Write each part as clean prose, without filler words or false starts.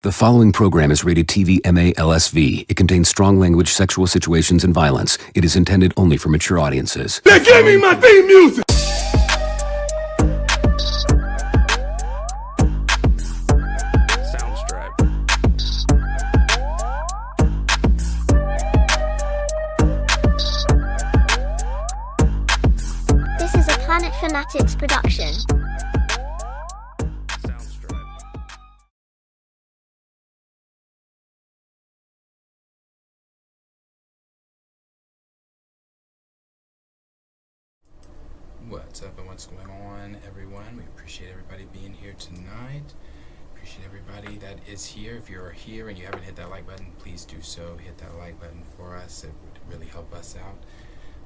The following program is rated TV MA LSV. It contains strong language, sexual situations, and violence. It is intended only for mature audiences. They gave me my theme music! Soundstripe. This is a Planet Fanatix production. What's up and what's going on, everyone? We appreciate everybody being here tonight. Appreciate everybody that is here. If you're here and you haven't hit that like button, please do so. Hit that like button for us. It would really help us out.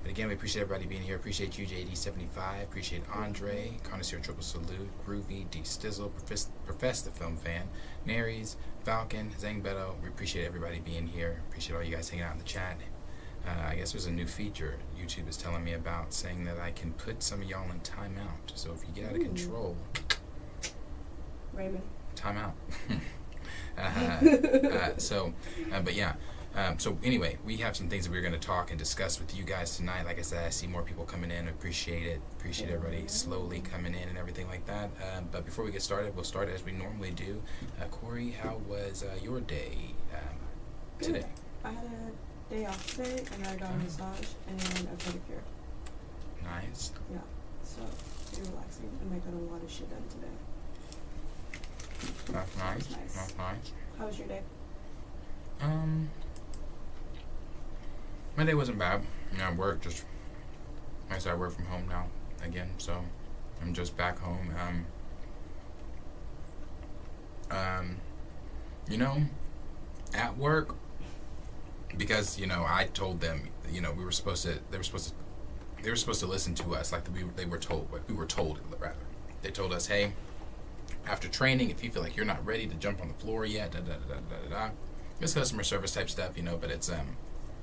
But again, we appreciate everybody being here. Appreciate you, JD75. Appreciate Andre, Connoisseur Triple Salute, Groovy, D Stizzle, Profess the Film Fan, Marys, Falcon, Zangbeto. We appreciate everybody being here. Appreciate all you guys hanging out in the chat. I guess there's a new feature YouTube is telling me about, saying that I can put some of y'all in timeout. So if you get out of control, Raymond, timeout. But yeah. So anyway, we have some things that we're going to talk and discuss with you guys tonight. Like I said, I see more people coming in. Appreciate it. Appreciate everybody slowly coming in and everything like that. But before we get started, we'll start as we normally do. Corey, how was your day today? I had a day off today, and I got a massage and a pedicure. Nice. Yeah, so pretty relaxing, and I got a lot of shit done today. That's nice. Nice. That's nice. How was your day? My day wasn't bad. I worked just. I said I work from home now again, so I'm just back home. At work, because I told them, they were supposed to listen to us like we were told rather. They told us, hey, after training, if you feel like you're not ready to jump on the floor yet, it's customer service type stuff, but it's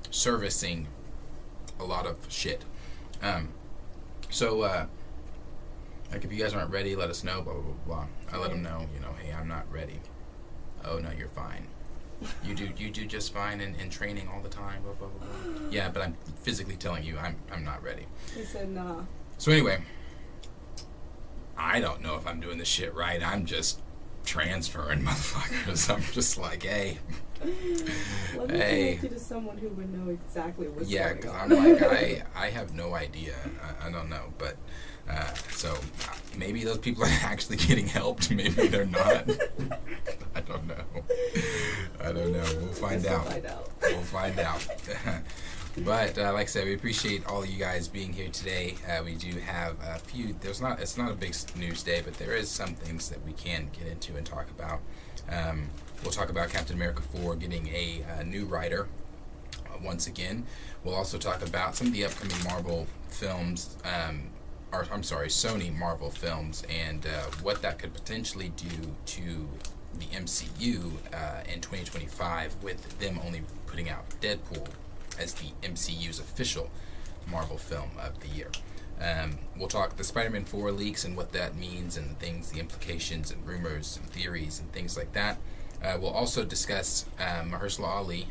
servicing a lot of shit. Like if you guys aren't ready, let us know, blah blah blah blah. I let them know, hey, I'm not ready. Oh no, you're fine. You do just fine in training all the time, blah blah blah blah. Yeah, but I'm physically telling you I'm not ready. He said nah. So anyway, I don't know if I'm doing this shit right. I'm just transferring motherfuckers. I'm just like, hey. Let me connect you to someone who would know exactly what's going on. Yeah, because I'm like, I have no idea. I don't know. But, so, maybe those people are actually getting helped. Maybe they're not. I don't know. We'll find out. We'll find out. But, like I said, we appreciate all of you guys being here today. We do have a few, it's not a big news day, but there is some things that we can get into and talk about. We'll talk about Captain America 4 getting a new writer once again. We'll also talk about some of the upcoming Marvel films, Sony Marvel films, and what that could potentially do to the MCU in 2025 with them only putting out Deadpool as the MCU's official Marvel film of the year. We'll talk the Spider-Man 4 leaks and what that means and the implications and rumors and theories and things like that. We'll also discuss Mahershala Ali.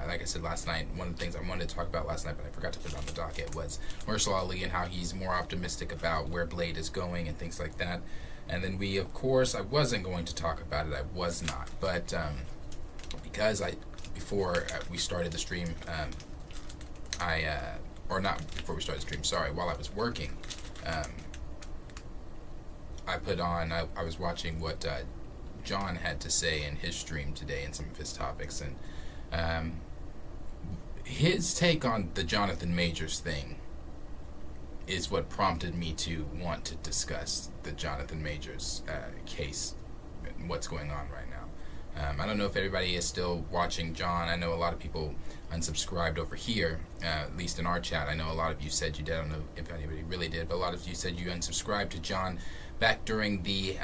Like I said last night, one of the things I wanted to talk about last night, but I forgot to put it on the docket, was Mahershala Ali and how he's more optimistic about where Blade is going and things like that. And then we, of course, I wasn't going to talk about it. I was not. But because before we started the stream, while I was working, I was watching what John had to say in his stream today and some of his topics, and his take on the Jonathan Majors thing is what prompted me to want to discuss the Jonathan Majors case and what's going on right now. I don't know if everybody is still watching John. I know a lot of people unsubscribed over here, at least in our chat. I know a lot of you said you did. I don't know if anybody really did, but a lot of you said you unsubscribed to John back during the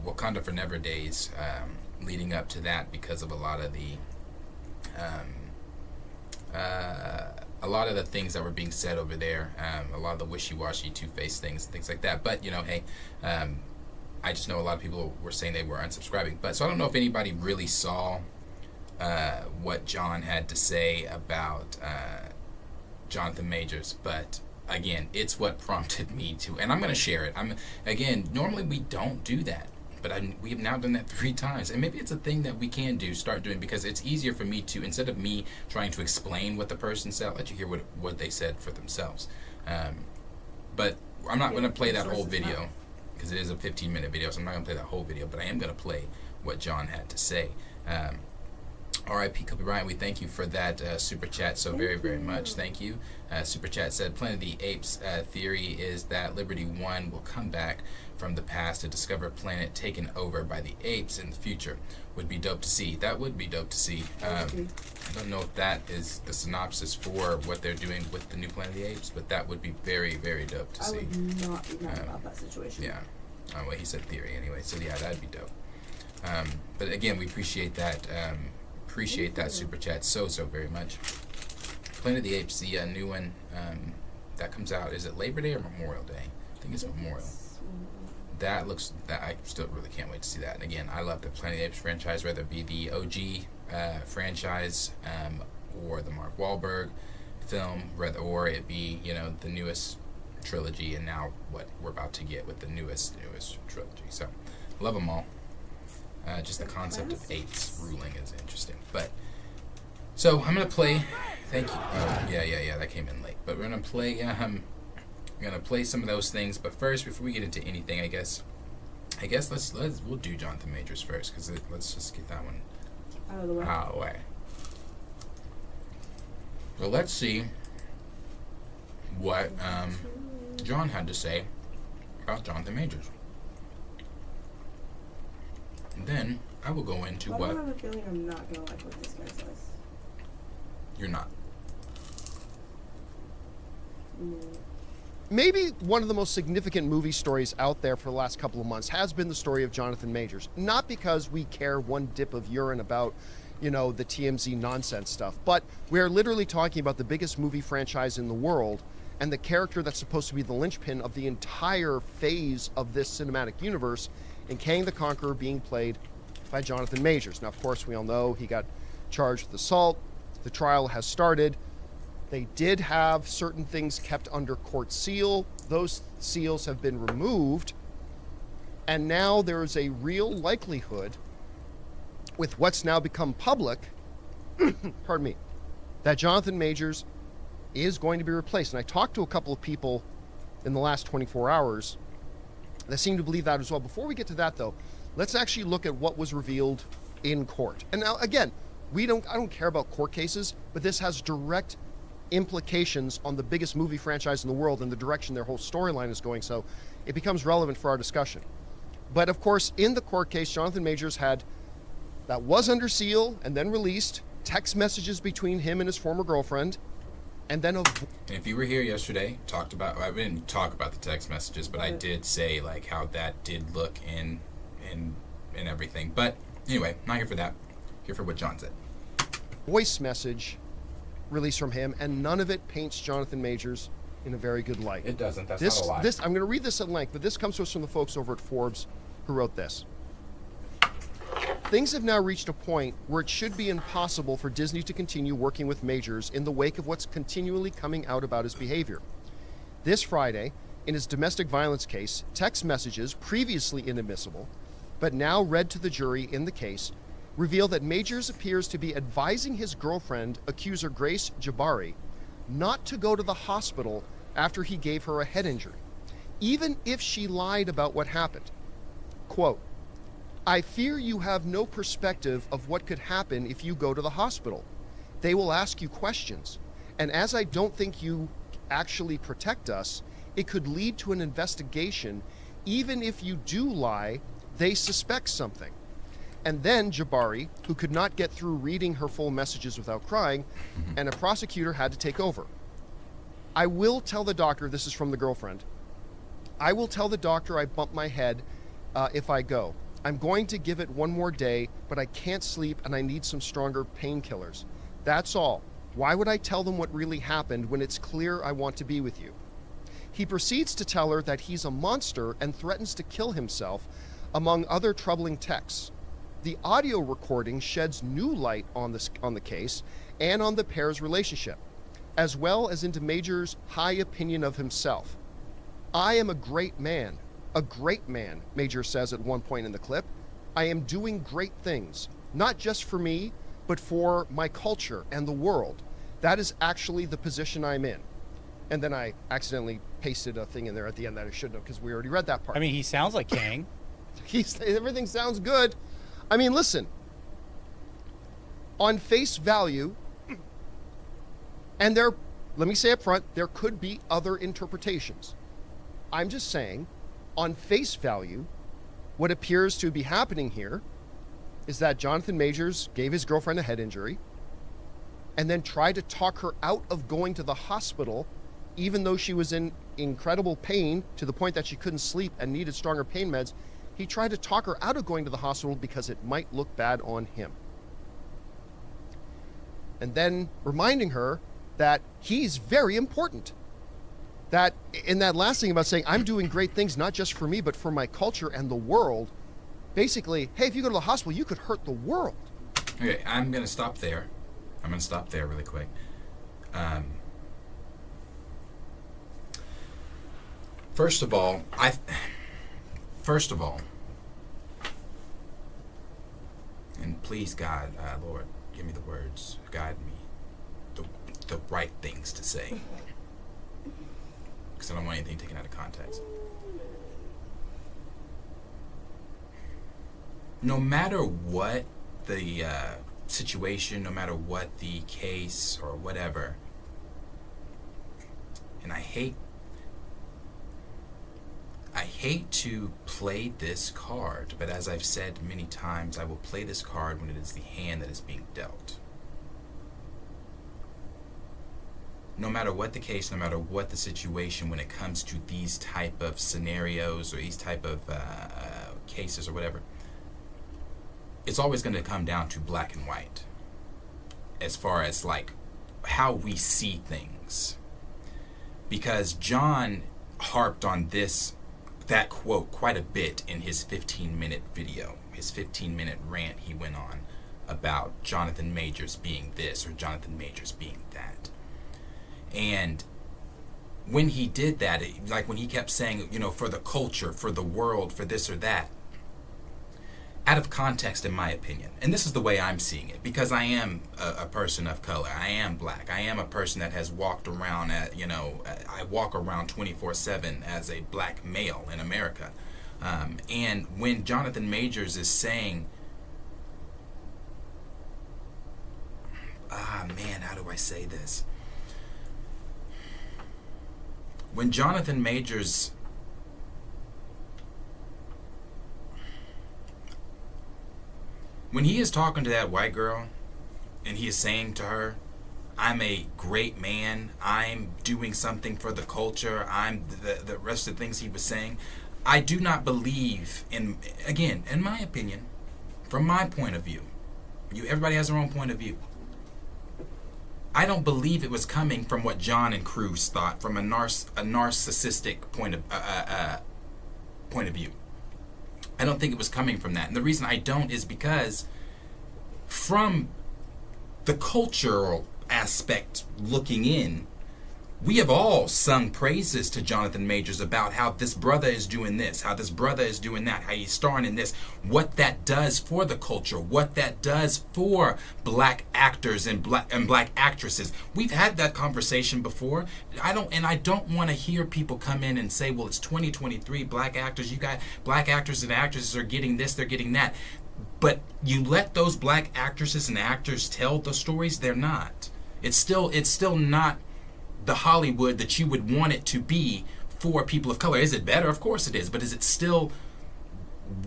Wakanda Forever days, leading up to that, because of a lot of the things that were being said over there, a lot of the wishy-washy, two-faced things and things like that. But hey, I just know a lot of people were saying they were unsubscribing. But so I don't know if anybody really saw what John had to say about Jonathan Majors, but again, it's what prompted me to, and I'm going to share it. Normally we don't do that, but we have now done that 3 times, and maybe it's a thing that we can start doing, because it's easier for me to, instead of me trying to explain what the person said, I'll let you hear what they said for themselves. But I'm not going to play that whole video, because it is a 15-minute video, so I'm not going to play that whole video, but I am going to play what John had to say. R.I.P. Kobe Bryant, we thank you for that super chat so very, very much. Thank you. Super chat said, Planet of the Apes theory is that Liberty One will come back from the past to discover a planet taken over by the apes in the future. Would be dope to see. That would be dope to see. I don't know if that is the synopsis for what they're doing with the new Planet of the Apes, but that would be very, very dope to see. I would not be mad about that situation. Yeah. Well, he said theory anyway, so yeah, that'd be dope. But again, we appreciate that. Appreciate that super chat so very much. Planet of the Apes, the new one that comes out, is it Labor Day or Memorial Day? I think it's Memorial. That I still really can't wait to see that. And again, I love the Planet of the Apes franchise, whether it be the OG franchise or the Mark Wahlberg film, or it be the newest trilogy, and now what we're about to get with the newest trilogy. So love them all. Just the concept of apes ruling is interesting. But so I'm gonna play. Thank you. Yeah. That came in late. But we're gonna play. I'm gonna play some of those things. But first, before we get into anything, I guess we'll do Jonathan Majors first, because let's just get that one out of the way. So let's see what John had to say about Jonathan Majors. And then I will go into what. I have a feeling I'm not gonna like what this guy says. You're not. Maybe one of the most significant movie stories out there for the last couple of months has been the story of Jonathan Majors. Not because we care one dip of urine about, the TMZ nonsense stuff, but we're literally talking about the biggest movie franchise in the world, and the character that's supposed to be the linchpin of the entire phase of this cinematic universe, in Kang the Conqueror, being played by Jonathan Majors. Now, of course, we all know he got charged with assault. The trial has started. They did have certain things kept under court seal. Those seals have been removed. And now there is a real likelihood, with what's now become public, pardon me, that Jonathan Majors is going to be replaced. And I talked to a couple of people in the last 24 hours that seem to believe that as well. Before we get to that, though, let's actually look at what was revealed in court. And now, again, I don't care about court cases, but this has direct implications on the biggest movie franchise in the world and the direction their whole storyline is going, so it becomes relevant for our discussion. But of course, in the court case, Jonathan Majors that was under seal and then released, text messages between him and his former girlfriend, and then and if you were here yesterday, I didn't talk about the text messages, but I did say how that did look in everything. But anyway, not here for that. Here for what John said. Voice message released from him, and none of it paints Jonathan Majors in a very good light. It doesn't. That's not a lie. I'm going to read this at length, but this comes to us from the folks over at Forbes who wrote this. Things have now reached a point where it should be impossible for Disney to continue working with Majors in the wake of what's continually coming out about his behavior. This Friday, in his domestic violence case, text messages previously inadmissible, but now read to the jury in the case, reveal that Majors appears to be advising his girlfriend, accuser Grace Jabari, not to go to the hospital after he gave her a head injury, even if she lied about what happened. Quote, "I fear you have no perspective of what could happen if you go to the hospital. They will ask you questions, and as I don't think you actually protect us, it could lead to an investigation. Even if you do lie, they suspect something." And then Jabari, who could not get through reading her full messages without crying, and a prosecutor had to take over. "I will tell the doctor," this is from the girlfriend, "I will tell the doctor I bumped my head if I go. I'm going to give it one more day, but I can't sleep and I need some stronger painkillers. That's all. Why would I tell them what really happened when it's clear I want to be with you?" He proceeds to tell her that he's a monster and threatens to kill himself among other troubling texts. The audio recording sheds new light on the case and on the pair's relationship, as well as into Major's high opinion of himself. "I am a great man, Major says at one point in the clip. "I am doing great things, not just for me, but for my culture and the world. That is actually the position I'm in." And then I accidentally pasted a thing in there at the end that I shouldn't have, because we already read that part. I mean, he sounds like Kang. Everything sounds good. I mean, listen, on face value, and let me say up front, there could be other interpretations. I'm just saying, on face value, what appears to be happening here is that Jonathan Majors gave his girlfriend a head injury and then tried to talk her out of going to the hospital, even though she was in incredible pain to the point that she couldn't sleep and needed stronger pain meds. He tried to talk her out of going to the hospital because it might look bad on him. And then reminding her that he's very important. That in that last thing about saying, "I'm doing great things, not just for me, but for my culture and the world," basically, hey, if you go to the hospital, you could hurt the world. Okay, I'm going to stop there. I'm going to stop there really quick. First of all, and please God, Lord, give me the words, guide me, the right things to say, because I don't want anything taken out of context. No matter what the situation, no matter what the case or whatever, and I hate to play this card, but as I've said many times, I will play this card when it is the hand that is being dealt. No matter what the case, no matter what the situation, when it comes to these type of scenarios or these type of cases or whatever, it's always going to come down to black and white as far as like how we see things. Because John harped on that quote quite a bit in his 15-minute video, his 15-minute rant he went on about Jonathan Majors being this or Jonathan Majors being that. And when he did that, like when he kept saying, for the culture, for the world, for this or that, out of context, in my opinion, and this is the way I'm seeing it, because I am a person of color, I am black, I am a person that has walked around I walk around 24/7 as a black male in America, and when Jonathan Majors is saying, how do I say this? When Jonathan Majors when he is talking to that white girl and he is saying to her, "I'm a great man, I'm doing something for the culture," I'm the rest of the things he was saying, I do not believe in my opinion, from my point of view, everybody has their own point of view, I don't believe it was coming from what John and Cruz thought, from a narcissistic point of view. I don't think it was coming from that. And the reason I don't is because from the cultural aspect looking in, we have all sung praises to Jonathan Majors about how this brother is doing this, how this brother is doing that, how he's starring in this, what that does for the culture, what that does for black actors and black actresses. We've had that conversation before. I don't want to hear people come in and say, well, it's 2023, black actors, you got black actors and actresses are getting this, they're getting that. But you let those black actresses and actors tell the stories, they're not. It's still not the Hollywood that you would want it to be for people of color. Is it better? Of course it is. But is it still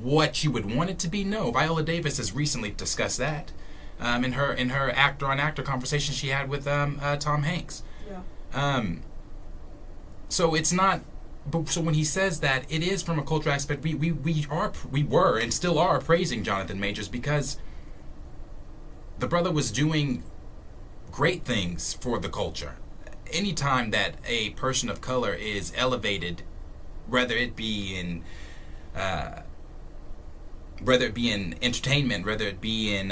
what you would want it to be? No. Viola Davis has recently discussed that in her actor-on-actor conversation she had with Tom Hanks. Yeah. So it's not. But so when he says that, it is from a cultural aspect. We were and still are praising Jonathan Majors because the brother was doing great things for the culture. Anytime that a person of color is elevated, whether it be in whether it be in entertainment, whether it be in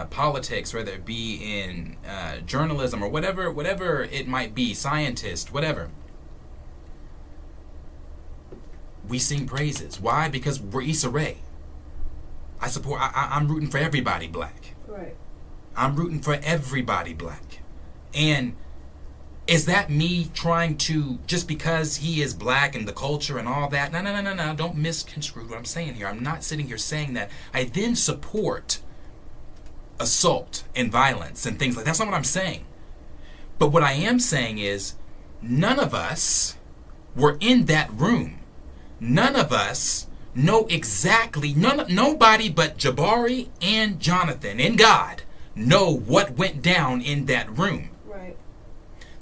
politics, whether it be in journalism or whatever it might be, scientist, whatever. We sing praises. Why? Because we're Issa Rae. I'm rooting for everybody black. Right. I'm rooting for everybody black. And is that me trying to, just because he is black and the culture and all that? No. Don't misconstrue what I'm saying here. I'm not sitting here saying that I then support assault and violence and things like that. That's not what I'm saying. But what I am saying is none of us were in that room. None of us know exactly, nobody but Jabari and Jonathan and God know what went down in that room. Right.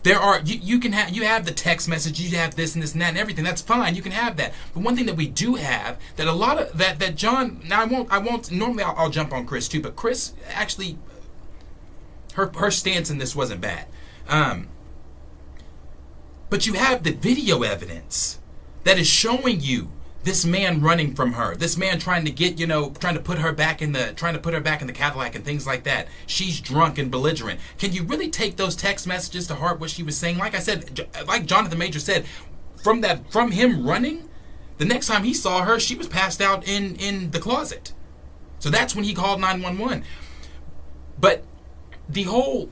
There are you have the text message, you have this and this and that and everything. That's fine. You can have that. But one thing that we do have that a lot of that John. Now I won't. Normally I'll jump on Chris too, but Chris actually her stance in this wasn't bad. But you have the video evidence that is showing you this man running from her, this man trying to put her back in the Cadillac and things like that. She's drunk and belligerent. Can you really take those text messages to heart, what she was saying? Like I said, like Jonathan Major said, from him running, the next time he saw her, she was passed out in the closet. So that's when he called 911. But the whole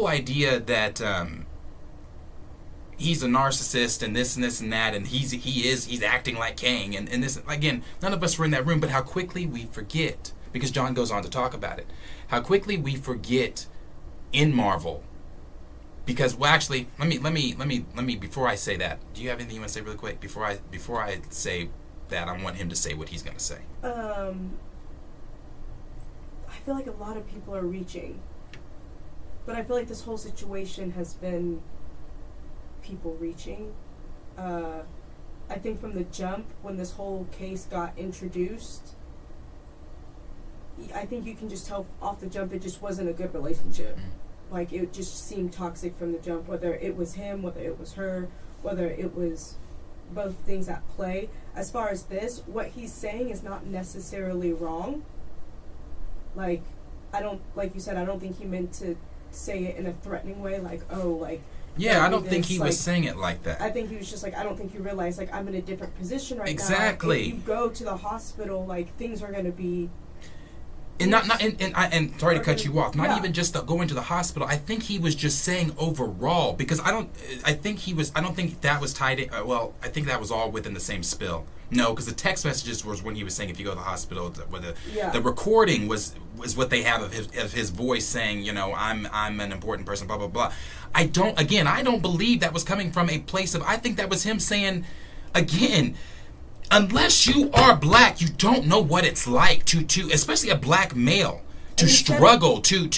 idea that he's a narcissist and this and this and that, and he's acting like Kang and this, again, none of us were in that room. But how quickly we forget, because John goes on to talk about it, how quickly we forget in Marvel. Because, well, actually, let me before I say that, do you have anything you want to say really quick before I say that? I want him to say what he's going to say. I feel like a lot of people are reaching, but I feel like this whole situation has been people reaching. I think from the jump, when this whole case got introduced, I think you can just tell off the jump it just wasn't a good relationship. Like, it just seemed toxic from the jump, whether it was him, whether it was her, whether it was both things at play. As far as this, what he's saying is not necessarily wrong. Like, like you said, I don't think he meant to say it in a threatening way, like, oh, like, yeah, I don't think he was saying it like that. I think he was just like, I don't think you realize, like, I'm in a different position right now. Exactly. If you go to the hospital, like, things are going to be... And and sorry to cut you off, not even just going to the hospital. I think he was just saying overall, because I don't think that was tied in, I think that was all within the same spill. No, because the text messages was when he was saying if you go to the hospital, the recording was what they have of his voice saying, I'm an important person, blah blah blah. I don't believe that was coming from a place of, I think that was him saying, again, unless you are black, you don't know what it's like to especially a black male, to struggle, to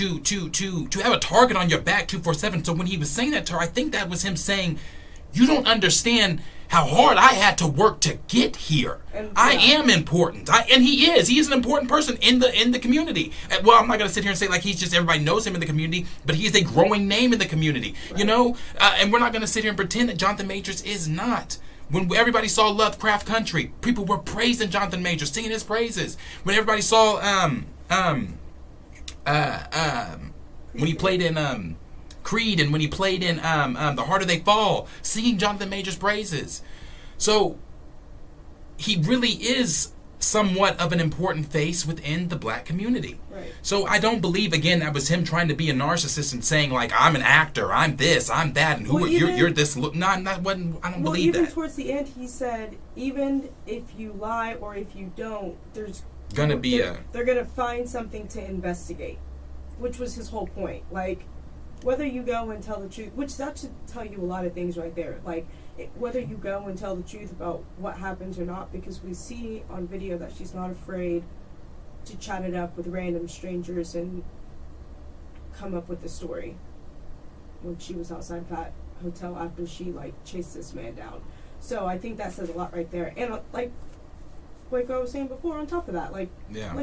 have a target on your back 24/7. So when he was saying that to her, I think that was him saying, you don't understand how hard I had to work to get here. I am important. And he is an important person in the community. Well, I'm not going to sit here and say like he's just, everybody knows him in the community, but he is a growing name in the community, right. And we're not going to sit here and pretend that Jonathan Majors is not. When everybody saw Lovecraft Country, people were praising Jonathan Majors, singing his praises. When everybody saw when he played in Creed, and when he played in The Harder They Fall, singing Jonathan Majors' praises. So he really is somewhat of an important face within the black community. Right. So I don't believe, again, that was him trying to be a narcissist and saying like, I'm an actor, I'm this, I'm that, and you're this. No, I don't believe that. Even towards the end, he said, even if you lie or if you don't, there's gonna be they're gonna find something to investigate, which was his whole point. Like, whether you go and tell the truth, which that should tell you a lot of things right there. Like, whether you go and tell the truth about what happens or not, because we see on video that she's not afraid to chat it up with random strangers and come up with the story when she was outside that hotel after she, like, chased this man down. So I think that says a lot right there. And, like I was saying before, on top of that, like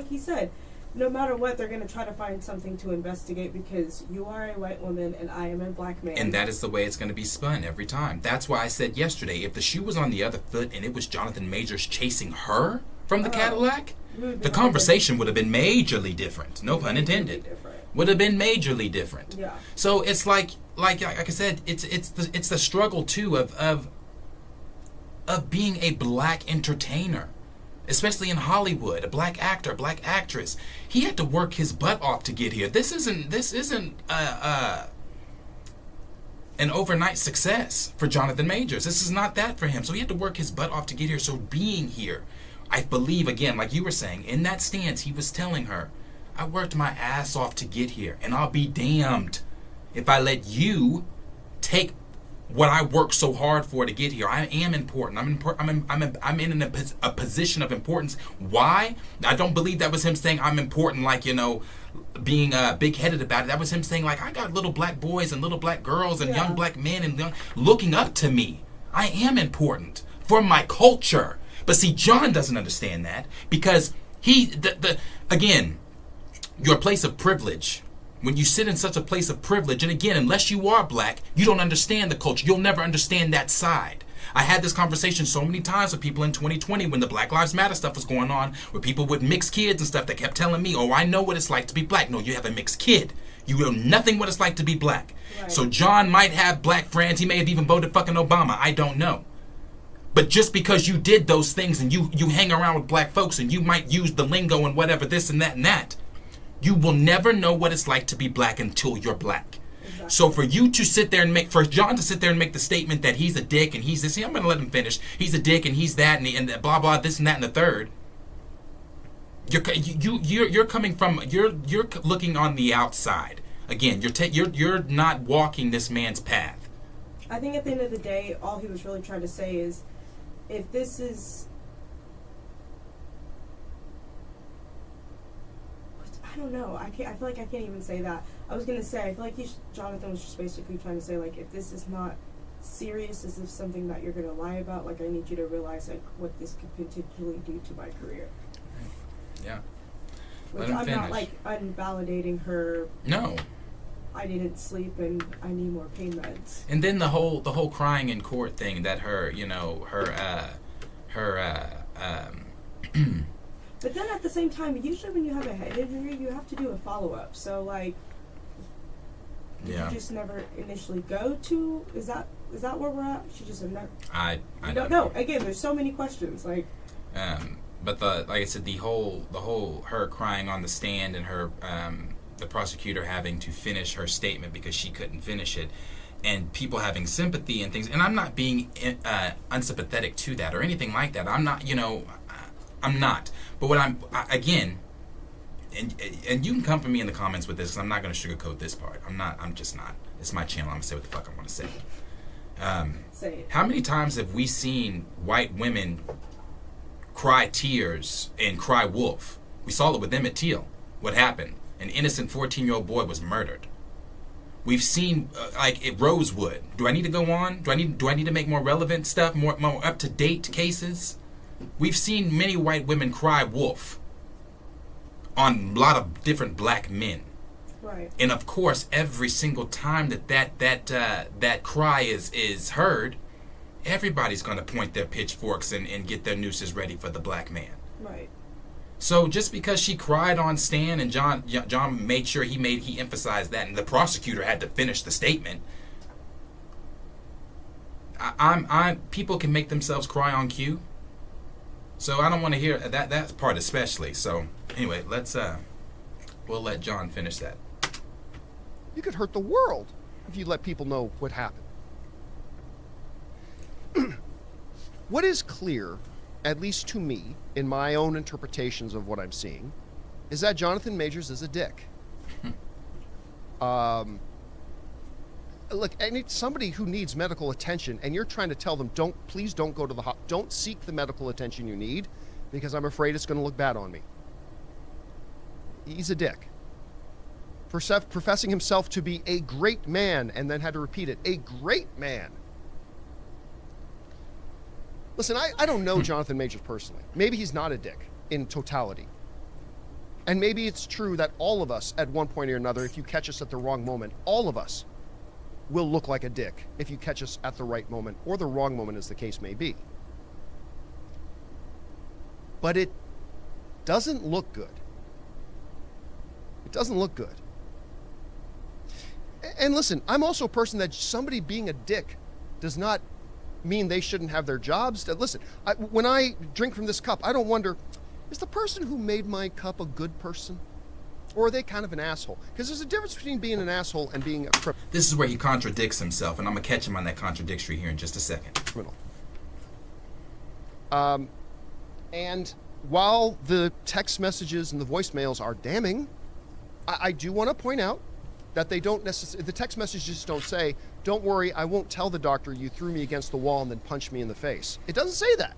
he said, no matter what, they're going to try to find something to investigate because you are a white woman and I am a black man. And that is the way it's going to be spun every time. That's why I said yesterday, if the shoe was on the other foot and it was Jonathan Majors chasing her from the Cadillac, the conversation would have been majorly different. No pun intended. Would have been majorly different. Yeah. So it's like I said, it's the struggle too of being a black entertainer, especially in Hollywood, a black actor, a black actress. He had to work his butt off to get here. This isn't an overnight success for Jonathan Majors. This is not that for him. So he had to work his butt off to get here. So being here, I believe, again, like you were saying, in that stance, he was telling her, I worked my ass off to get here, and I'll be damned if I let you take what I worked so hard for to get here. I am important. I'm in a position of importance. Why? I don't believe that was him saying I'm important, like, you know, being big-headed about it. That was him saying, like, I got little black boys and little black girls and young black men and looking up to me. I am important for my culture. But see, John doesn't understand that because again, your place of privilege, when you sit in such a place of privilege, and again, unless you are black, you don't understand the culture. You'll never understand that side. I had this conversation so many times with people in 2020 when the Black Lives Matter stuff was going on, with people with mixed kids and stuff that kept telling me, oh, I know what it's like to be black. No, you have a mixed kid. You know nothing what it's like to be black. Right. So John might have black friends. He may have even voted fucking Obama. I don't know. But just because you did those things and you hang around with black folks and you might use the lingo and whatever, this and that, you will never know what it's like to be black until you're black. Exactly. So for you to sit there and for John to sit there and make the statement that he's a dick and he's this, I'm going to let him finish. He's a dick and he's that and blah, blah, this and that and the third. You're coming from, you're looking on the outside. Again, you're not walking this man's path. I think at the end of the day, all he was really trying to say is, if this is, I don't know. I feel like I can't even say that. I was gonna say I feel like Jonathan was just basically trying to say, like, if this is not serious, is this something that you're gonna lie about? Like, I need you to realize, like, what this could potentially do to my career. Yeah. Which I'm not like unvalidating her. No. I didn't sleep and I need more pain meds. And then the whole crying in court thing that her But then at the same time, usually when you have a head injury, you have to do a follow-up. So, like, you just never initially go to, is that where we're at? She just never. I don't know. Again, there's so many questions. Like, but like I said, the whole her crying on the stand and her the prosecutor having to finish her statement because she couldn't finish it, and people having sympathy and things. And I'm not being unsympathetic to that or anything like that. I'm not, I'm not. But what again, and you can come for me in the comments with this, 'cause I'm not going to sugarcoat this part. I'm just not. It's my channel. I'm going to say what the fuck I want to say. Say it. How many times have we seen white women cry tears and cry wolf? We saw it with Emmett Till. What happened? An innocent 14-year-old boy was murdered. We've seen Rosewood. Do I need to go on? Do I need to make more relevant stuff, more up-to-date cases? We've seen many white women cry wolf on a lot of different black men. Right. And of course, every single time that cry is heard, everybody's going to point their pitchforks and get their nooses ready for the black man. Right. So just because she cried on stand and John made sure he emphasized that, and the prosecutor had to finish the statement. People can make themselves cry on cue. So I don't want to hear that part especially. So anyway, we'll let John finish that. You could hurt the world if you let people know what happened. What is clear, at least to me, in my own interpretations of what I'm seeing, is that Jonathan Majors is a dick. Look, I need somebody who needs medical attention, and you're trying to tell them, please don't go to the don't seek the medical attention you need, because I'm afraid it's going to look bad on me. He's a dick. Professing himself to be a great man, and then had to repeat it, a great man. Listen, I don't know Jonathan Majors personally. Maybe he's not a dick in totality. And maybe it's true that all of us, at one point or another, if you catch us at the wrong moment, all of us will look like a dick if you catch us at the right moment or the wrong moment, as the case may be. But it doesn't look good. It doesn't look good. And listen, I'm also a person that somebody being a dick does not mean they shouldn't have their jobs. Listen, when I drink from this cup, I don't wonder, is the person who made my cup a good person? Or are they kind of an asshole? Because there's a difference between being an asshole and being a criminal. This is where he contradicts himself, and I'm going to catch him on that contradictory here in just a second. And while the text messages and the voicemails are damning, I do want to point out that they don't necessarily, the text messages don't say, don't worry, I won't tell the doctor you threw me against the wall and then punched me in the face. It doesn't say that.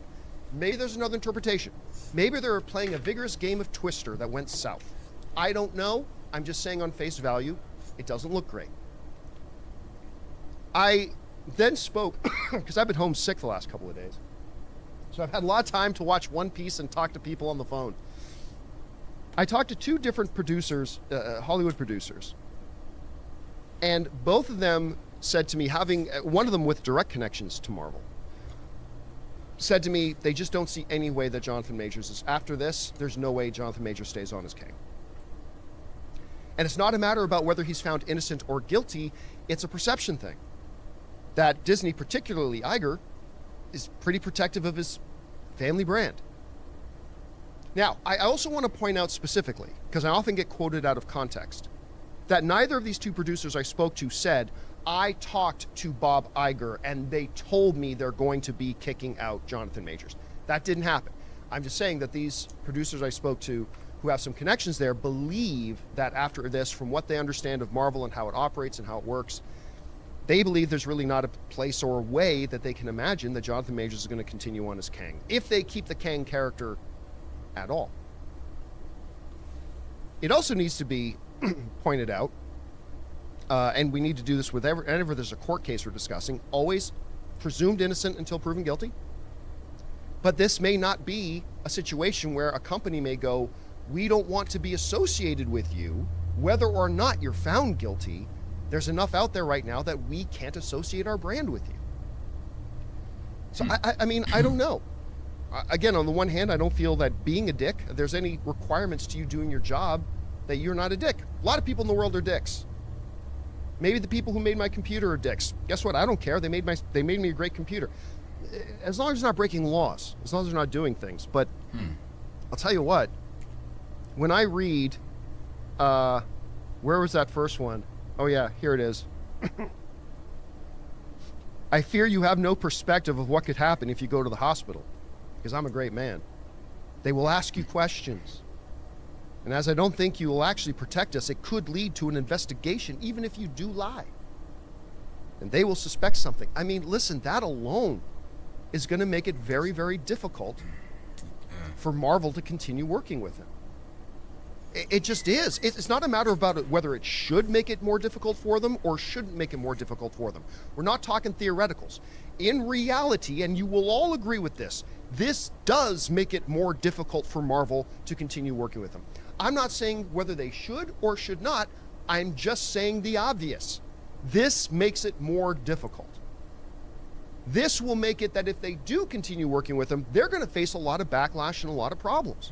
Maybe there's another interpretation. Maybe they're playing a vigorous game of Twister that went south. I don't know. I'm just saying on face value, it doesn't look great. I then spoke, because I've been home sick the last couple of days. So I've had a lot of time to watch One Piece and talk to people on the phone. I talked to two different producers, Hollywood producers. And both of them said to me, having one of them with direct connections to Marvel, said to me, they just don't see any way that Jonathan Majors is, after this, there's no way Jonathan Majors stays on as King. And it's not a matter about whether he's found innocent or guilty, it's a perception thing. That Disney, particularly Iger, is pretty protective of his family brand. Now, I also want to point out specifically, because I often get quoted out of context, that neither of these two producers I spoke to said, I talked to Bob Iger and they told me they're going to be kicking out Jonathan Majors. That didn't happen. I'm just saying that these producers I spoke to who have some connections there believe that after this, from what they understand of Marvel and how it operates and how it works, they believe there's really not a place or a way that they can imagine that Jonathan Majors is going to continue on as Kang, if they keep the Kang character at all. It also needs to be pointed out, and we need to do this with whenever there's a court case we're discussing, always presumed innocent until proven guilty. But this may not be a situation where a company may go, we don't want to be associated with you, whether or not you're found guilty. There's enough out there right now that we can't associate our brand with you. So, I mean, I don't know. Again, on the one hand, I don't feel that being a dick, there's any requirements to you doing your job that you're not a dick. A lot of people in the world are dicks. Maybe the people who made my computer are dicks. Guess what? I don't care. They made me a great computer. As long as it's not breaking laws, as long as they're not doing things. But I'll tell you what, when I read, where was that first one? Oh yeah, here it is. I fear you have no perspective of what could happen if you go to the hospital, because I'm a great man. They will ask you questions. And as I don't think you will actually protect us, it could lead to an investigation, even if you do lie. And they will suspect something. I mean, listen, that alone is going to make it very, very difficult for Marvel to continue working with him. It just is. It's not a matter about whether it should make it more difficult for them or shouldn't make it more difficult for them. We're not talking theoreticals. In reality, and you will all agree with this does make it more difficult for Marvel to continue working with them. I'm not saying whether they should or should not. I'm just saying the obvious. This makes it more difficult. This will make it that if they do continue working with them, they're going to face a lot of backlash and a lot of problems.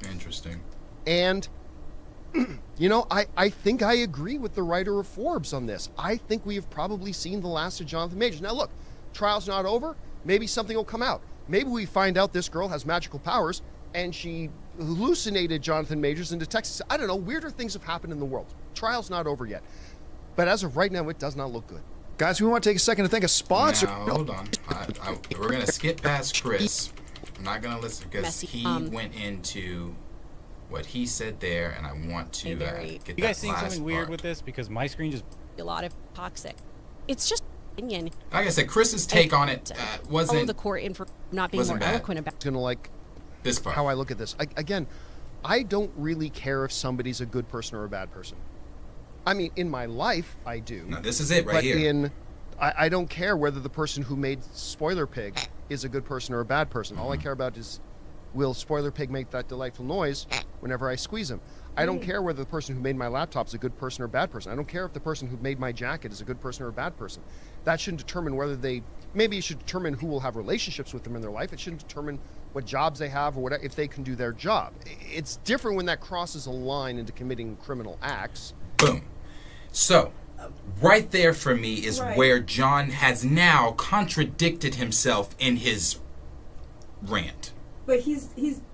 Interesting. And, you know, I think I agree with the writer of Forbes on this. I think we have probably seen the last of Jonathan Majors. Now, look, trial's not over. Maybe something will come out. Maybe we find out this girl has magical powers and she hallucinated Jonathan Majors into Texas. I don't know. Weirder things have happened in the world. Trial's not over yet. But as of right now, it does not look good. Guys, we want to take a second to thank a sponsor. Now, hold on. We're going to skip past Chris. I'm not going to listen because he went into what he said there, and I want to get that. You guys seeing last something weird part. with this? Because my screen just a lot of toxic. It's just opinion. Like I said, Chris's take on it wasn't. Follow the court in for not being more bad. eloquent about. It's going to like This part. how I look at this. Again, I don't really care if somebody's a good person or a bad person. I mean, in my life, I do. Now, this is it right but here. I don't care whether the person who made Spoiler Pig is a good person or a bad person. All I care about is Will spoiler pig make that delightful noise whenever I squeeze him? I don't care whether the person who made my laptop is a good person or a bad person. I don't care if the person who made my jacket is a good person or a bad person. That shouldn't determine whether they, maybe it should determine who will have relationships with them in their life. It shouldn't determine what jobs they have or what, if they can do their job. It's different when that crosses a line into committing criminal acts. Boom. So, right there for me is Right. where John has now contradicted himself in his rant. But he's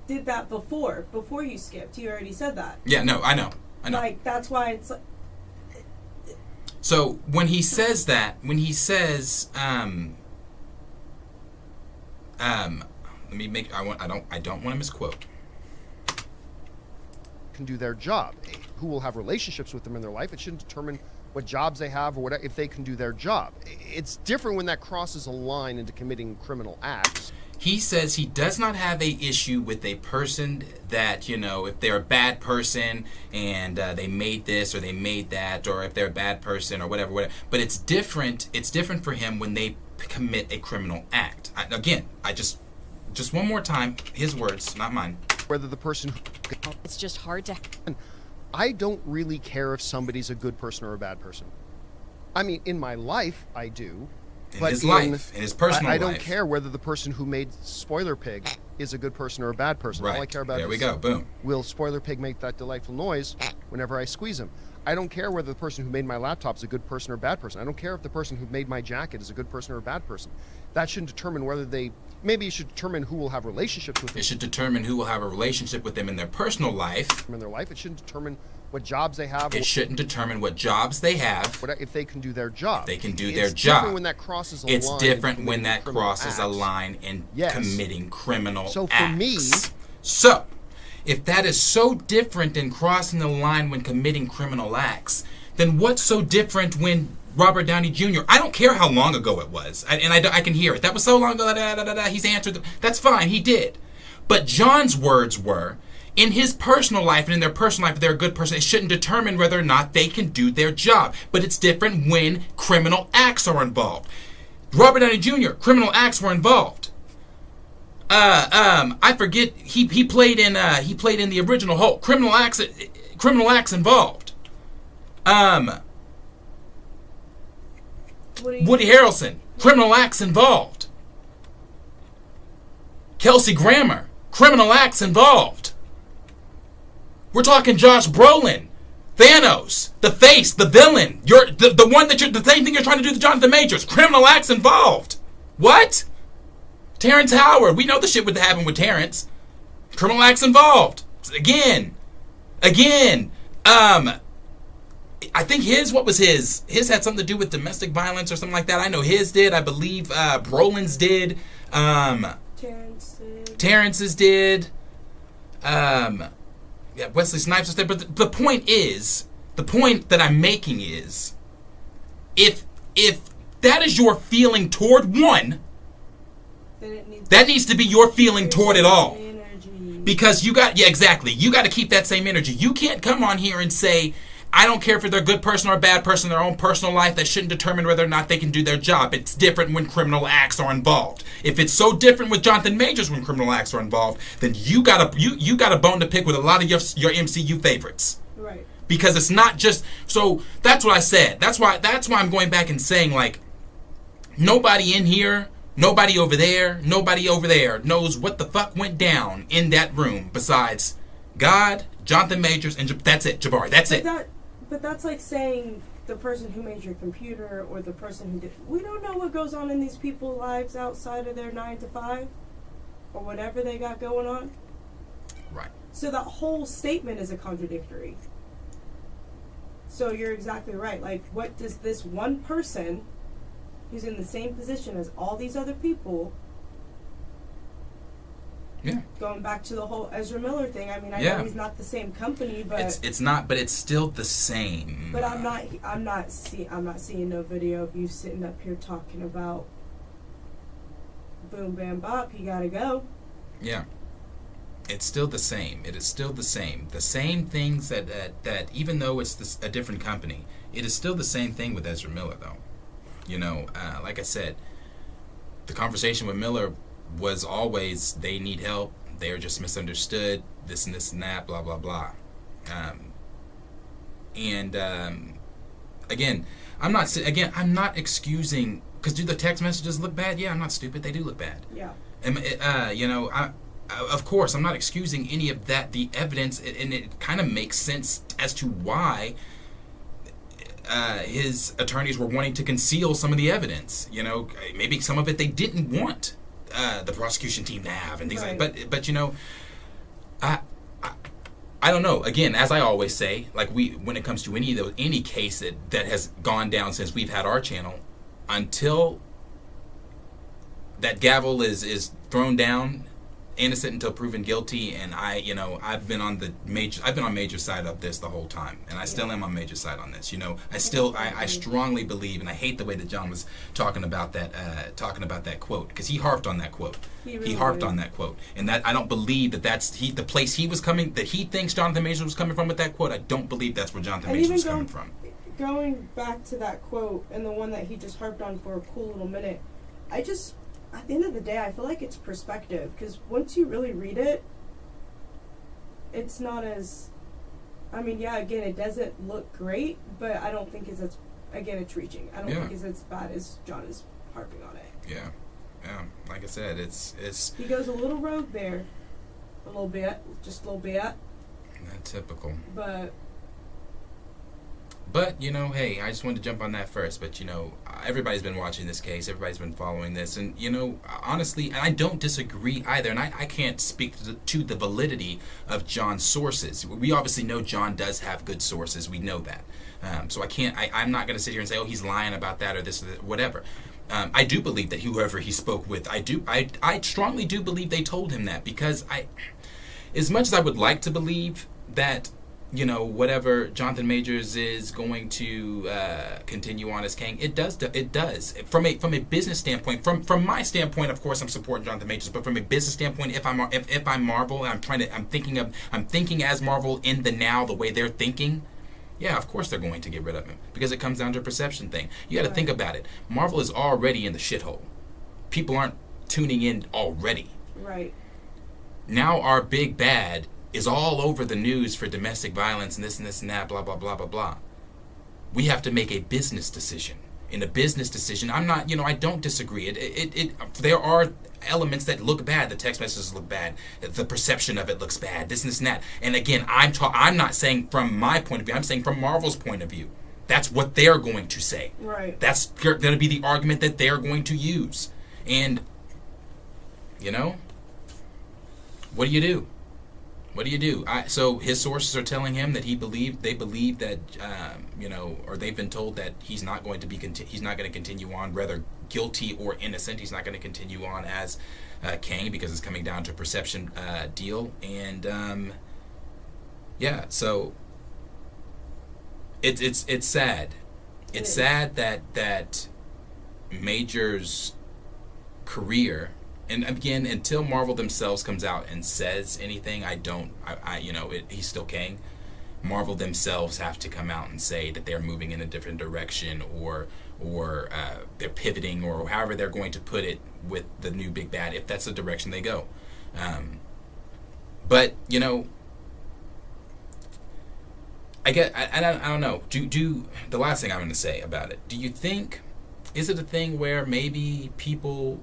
did that before you skipped. He already said that. Yeah, no, I know. Like, that's why it's like, So when he says that, let me make. I don't want to misquote. Can do their job. Who will have relationships with them in their life? It shouldn't determine what jobs they have or what, if they can do their job. It's different when that crosses a line into committing criminal acts. He says he does not have a issue with a person that, if they're a bad person and they made this or they made that, or if they're a bad person or whatever. But it's different. It's different for him when they commit a criminal act. Just one more time, his words, not mine. Whether the person It's just hard to. I don't really care if somebody's a good person or a bad person. I mean, in my life, I do. In his life, in his personal life. I don't care whether the person who made Spoiler Pig is a good person or a bad person. Right. All I care about There we is, go. Boom. will Spoiler Pig make that delightful noise whenever I squeeze him? I don't care whether the person who made my laptop is a good person or a bad person. I don't care if the person who made my jacket is a good person or a bad person. That shouldn't determine whether they... Maybe it should determine who will have relationships with them It should determine who will have a relationship with them in their personal life. in their life. It shouldn't determine what jobs they have. It shouldn't determine what jobs they have. What, if they can do their job. They can do It's their different job. when that crosses a It's line different into when committing that criminal crosses a acts. line in Yes. committing criminal So for acts. me- So, if that is so different in crossing the line when committing criminal acts, then what's so different when Robert Downey Jr., I don't care how long ago it was, I can hear it. That was so long ago, he's answered. That's fine, he did. But John's words were, in his personal life and in their personal life, if they're a good person, it shouldn't determine whether or not they can do their job. But it's different when criminal acts are involved. Robert Downey Jr., criminal acts were involved. I forget, he played in the original Hulk. Criminal acts involved. Woody Harrelson, criminal acts involved. Kelsey Grammer, criminal acts involved. We're talking Josh Brolin, Thanos, the face, the villain. You're the one that the same thing you're trying to do to Jonathan Majors. Criminal acts involved. What? Terrence Howard, we know the shit would happen with Terrence. Criminal acts involved. Again. I think what was his? His had something to do with domestic violence or something like that. I know his did. I believe Brolin's did. Terrence's did. Yeah, Wesley Snipes was there. But the point that I'm making is, if that is your feeling toward one, that needs to be your feeling toward it all. Because you got to keep that same energy. You can't come on here and say, I don't care if they're a good person or a bad person in their own personal life. That shouldn't determine whether or not they can do their job. It's different when criminal acts are involved. If it's so different with Jonathan Majors when criminal acts are involved, then you got a bone to pick with a lot of your MCU favorites. right. Because it's not just... So that's what I said. That's why I'm going back and saying, like, nobody in here, nobody over there knows what the fuck went down in that room besides God, Jonathan Majors, and that's it, Jabari. That's it. But that's like saying the person who made your computer or the person who did... We don't know what goes on in these people's lives outside of their 9 to 5 or whatever they got going on. Right. So that whole statement is a contradictory. So you're exactly right. Like, what does this one person who's in the same position as all these other people... Yeah. Going back to the whole Ezra Miller thing, I mean, I Yeah. know he's not the same company, but It's not, but it's still the same. but I'm not seeing no video of you sitting up here talking about boom bam bop. You gotta go. Yeah. It's still the same. It is still the same. The same things that even though it's a different company, it is still the same thing with Ezra Miller, though. Like I said, the conversation with Miller was always they need help. they're just misunderstood, this and that, blah blah blah. Again, I'm not excusing, because do the text messages look bad? Yeah, I'm not stupid. They do look bad. Yeah. Of course, I'm not excusing any of that. The evidence, and it kind of makes sense as to why his attorneys were wanting to conceal some of the evidence. Maybe some of it they didn't want the prosecution team to have, and things like. But I don't know. Again, as I always say, like when it comes to any case that has gone down since we've had our channel, until that gavel is thrown down, innocent until proven guilty, and I've been on Major's side of this the whole time, and I still am on Major's side on this. I strongly believe, and I hate the way that John was talking about that quote, because he harped on that quote. He harped on that quote, and that I don't believe that's the place he was coming, that he thinks Jonathan Majors was coming from with that quote. I don't believe that's where Jonathan Majors was coming from. Going back to that quote and the one that he just harped on for a cool little minute, at the end of the day, I feel like it's perspective, because once you really read it, it's not as, again, it doesn't look great, but I don't think it's reaching. I don't think it's as bad as John is harping on it. Yeah, like I said, it's he goes a little rogue there, just a little bit. Not typical. But, hey, I just wanted to jump on that first. But, everybody's been watching this case. Everybody's been following this. And, honestly, and I don't disagree either. And I can't speak to the validity of John's sources. We obviously know John does have good sources. We know that. So I'm not going to sit here and say, oh, he's lying about that or this or that, whatever. I do believe that whoever he spoke with, I strongly do believe they told him that. Because as much as I would like to believe that, whatever Jonathan Majors is going to continue on as King, it does. From a business standpoint, from my standpoint, of course, I'm supporting Jonathan Majors. But from a business standpoint, if I'm Marvel, and I'm thinking as Marvel in the now, the way they're thinking. Yeah, of course they're going to get rid of him, because it comes down to a perception thing. You got to think about it. Marvel is already in the shithole. People aren't tuning in already. Right. Now our big bad is all over the news for domestic violence and this and that, blah, blah, blah, blah, blah. We have to make a business decision. In a business decision, I don't disagree. There are elements that look bad. The text messages look bad. The perception of it looks bad. This and that. And again, I'm not saying from my point of view. I'm saying from Marvel's point of view. That's what they're going to say. Right. That's going to be the argument that they're going to use. And, what do you do? What do you do? So his sources are telling him that they believe that, or they've been told that he's not going to continue on, whether guilty or innocent. He's not going to continue on as Kang, because it's coming down to a perception deal. And so it's sad. It's sad that Major's career. And again, until Marvel themselves comes out and says anything, he's still Kang. Marvel themselves have to come out and say that they're moving in a different direction, or they're pivoting, or however they're going to put it with the new big bad, if that's the direction they go. But I don't know. Do the last thing I'm going to say about it? Do you think, is it a thing where maybe people?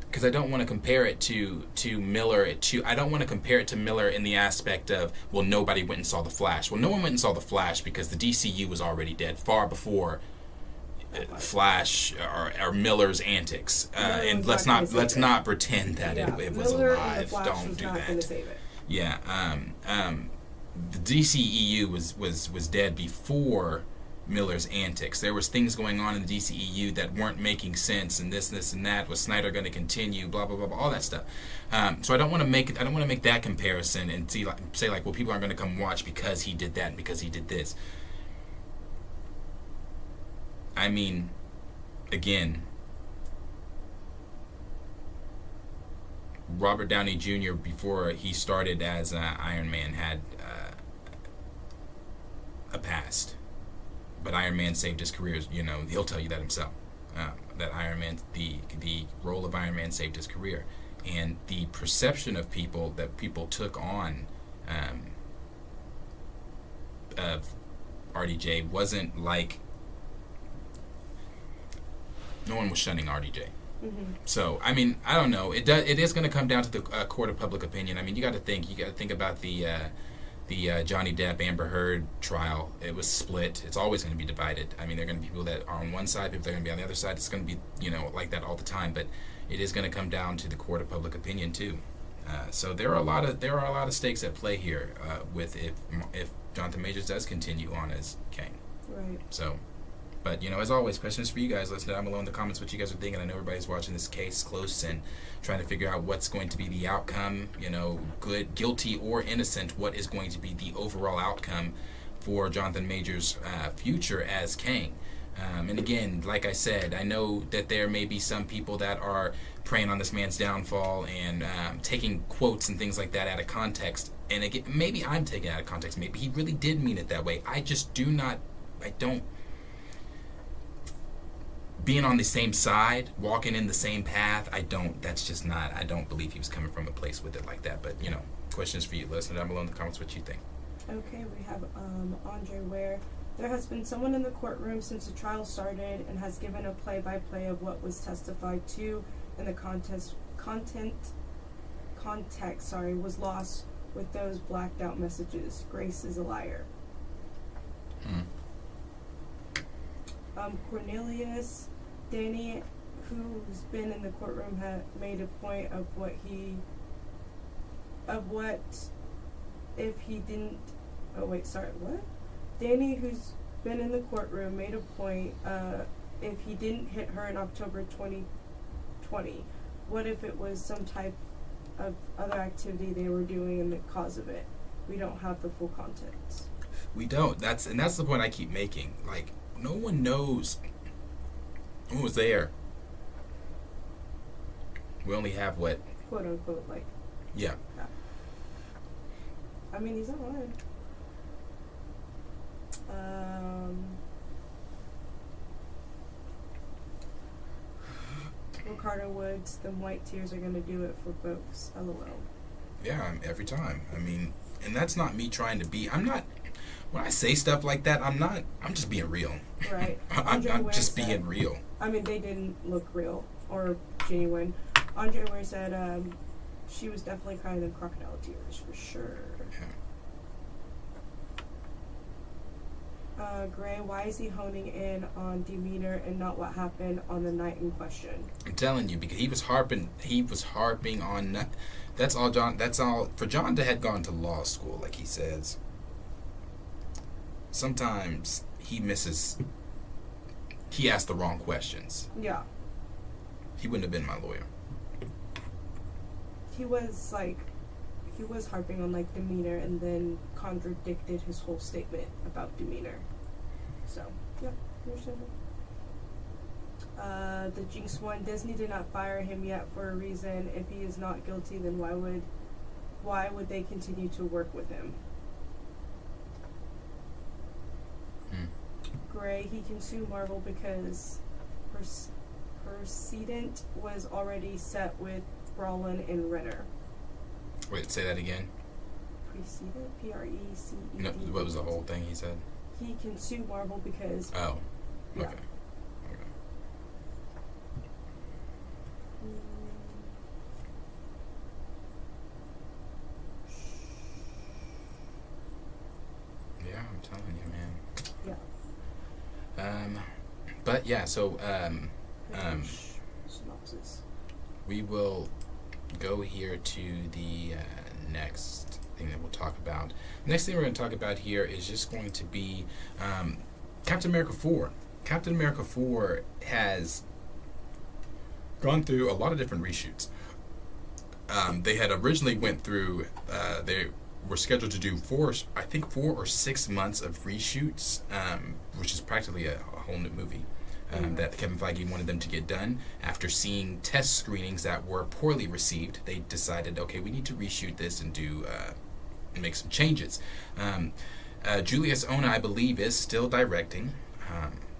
Because I don't want to compare it to Miller. I don't want to compare it to Miller in the aspect of, well, nobody went and saw The Flash. Well, no one went and saw The Flash because the DCU was already dead far before Flash or Miller's antics. And let's not pretend that it was Miller alive. Don't do that. Yeah. The DCEU was dead before Miller's antics. There was things going on in the DCEU that weren't making sense, and this and that. Was Snyder going to continue? Blah blah blah, blah, all that stuff. So I don't want to make that comparison and say like, well, people aren't going to come watch because he did that and because he did this. I mean, again, Robert Downey Jr. before he started as Iron Man had a past. But Iron Man saved his career. He'll tell you that himself. That Iron Man, the role of Iron Man saved his career. and the perception of people that people took on of RDJ wasn't like, no one was shunning RDJ. So I mean, I don't know. It is going to come down to the court of public opinion. I mean, you got to think about the Johnny Depp Amber Heard trial. It was split. It's always going to be divided. I mean, there are going to be people that are on one side, people that are going to be on the other side. It's going to be like that all the time. But it is going to come down to the court of public opinion too. So there are a lot of stakes at play here with if Jonathan Majors does continue on as Kang. Right. So. But, as always, questions for you guys. Let us know down below in the comments what you guys are thinking. I know everybody's watching this case close and trying to figure out what's going to be the outcome, good, guilty, or innocent. What is going to be the overall outcome for Jonathan Majors' future as Kang? And again, like I said, I know that there may be some people that are preying on this man's downfall and taking quotes and things like that out of context. And again, maybe I'm taking it out of context. Maybe he really did mean it that way. I don't... Being on the same side, walking in the same path, I don't believe he was coming from a place with it like that. But, questions for you. Let us know down below in the comments what you think. Okay, we have Andre Ware. There has been someone in the courtroom since the trial started and has given a play-by-play of what was testified to, and the context was lost with those blacked out messages. Grace is a liar. Cornelius Danny, who's been in the courtroom, had made a point of Danny, who's been in the courtroom, made a point if he didn't hit her in October 2020, what if it was some type of other activity they were doing and the cause of it? We don't have the full context. We don't. That's the point I keep making. Like, no one knows who was there. We only have what? Quote unquote, like. Yeah. I mean, he's not lying. Ricardo Woods, them white tears are gonna do it for folks. LOL. Yeah, every time. I mean, and that's not me trying to be. I'm not. When I say stuff like that, I'm just being real. Right. I'm just being real. I mean, they didn't look real or genuine. Andre Ware said she was definitely crying in crocodile tears, for sure. Yeah. Gray, why is he honing in on demeanor and not what happened on the night in question? I'm telling you, because he was harping on. That's all for John to had gone to law school, like he says. Sometimes he asked the wrong questions. Yeah. He wouldn't have been my lawyer. He was harping on like demeanor and then contradicted his whole statement about demeanor. So, yeah, understandable. The Jinx one, Disney did not fire him yet for a reason. If he is not guilty, then why would they continue to work with him? Gray, he can sue Marvel because precedent was already set with Brolin and Renner. Wait, say that again. Precedent? P-R-E-C-E-D. No, what was the whole thing he said? He can sue Marvel because... Oh, yeah. okay. Yeah, I'm telling you, man. Yeah. But yeah, so synopsis. we will go here to the next thing that we'll talk about. The next thing we're going to talk about here is just going to be Captain America 4. Captain America 4 has gone through a lot of different reshoots. They had originally went through, they were scheduled to do 4 or 6 months of reshoots, which is practically a whole new movie that Kevin Feige wanted them to get done. After seeing test screenings that were poorly received, they decided, okay, we need to reshoot this and do make some changes. Julius Ona, I believe, is still directing.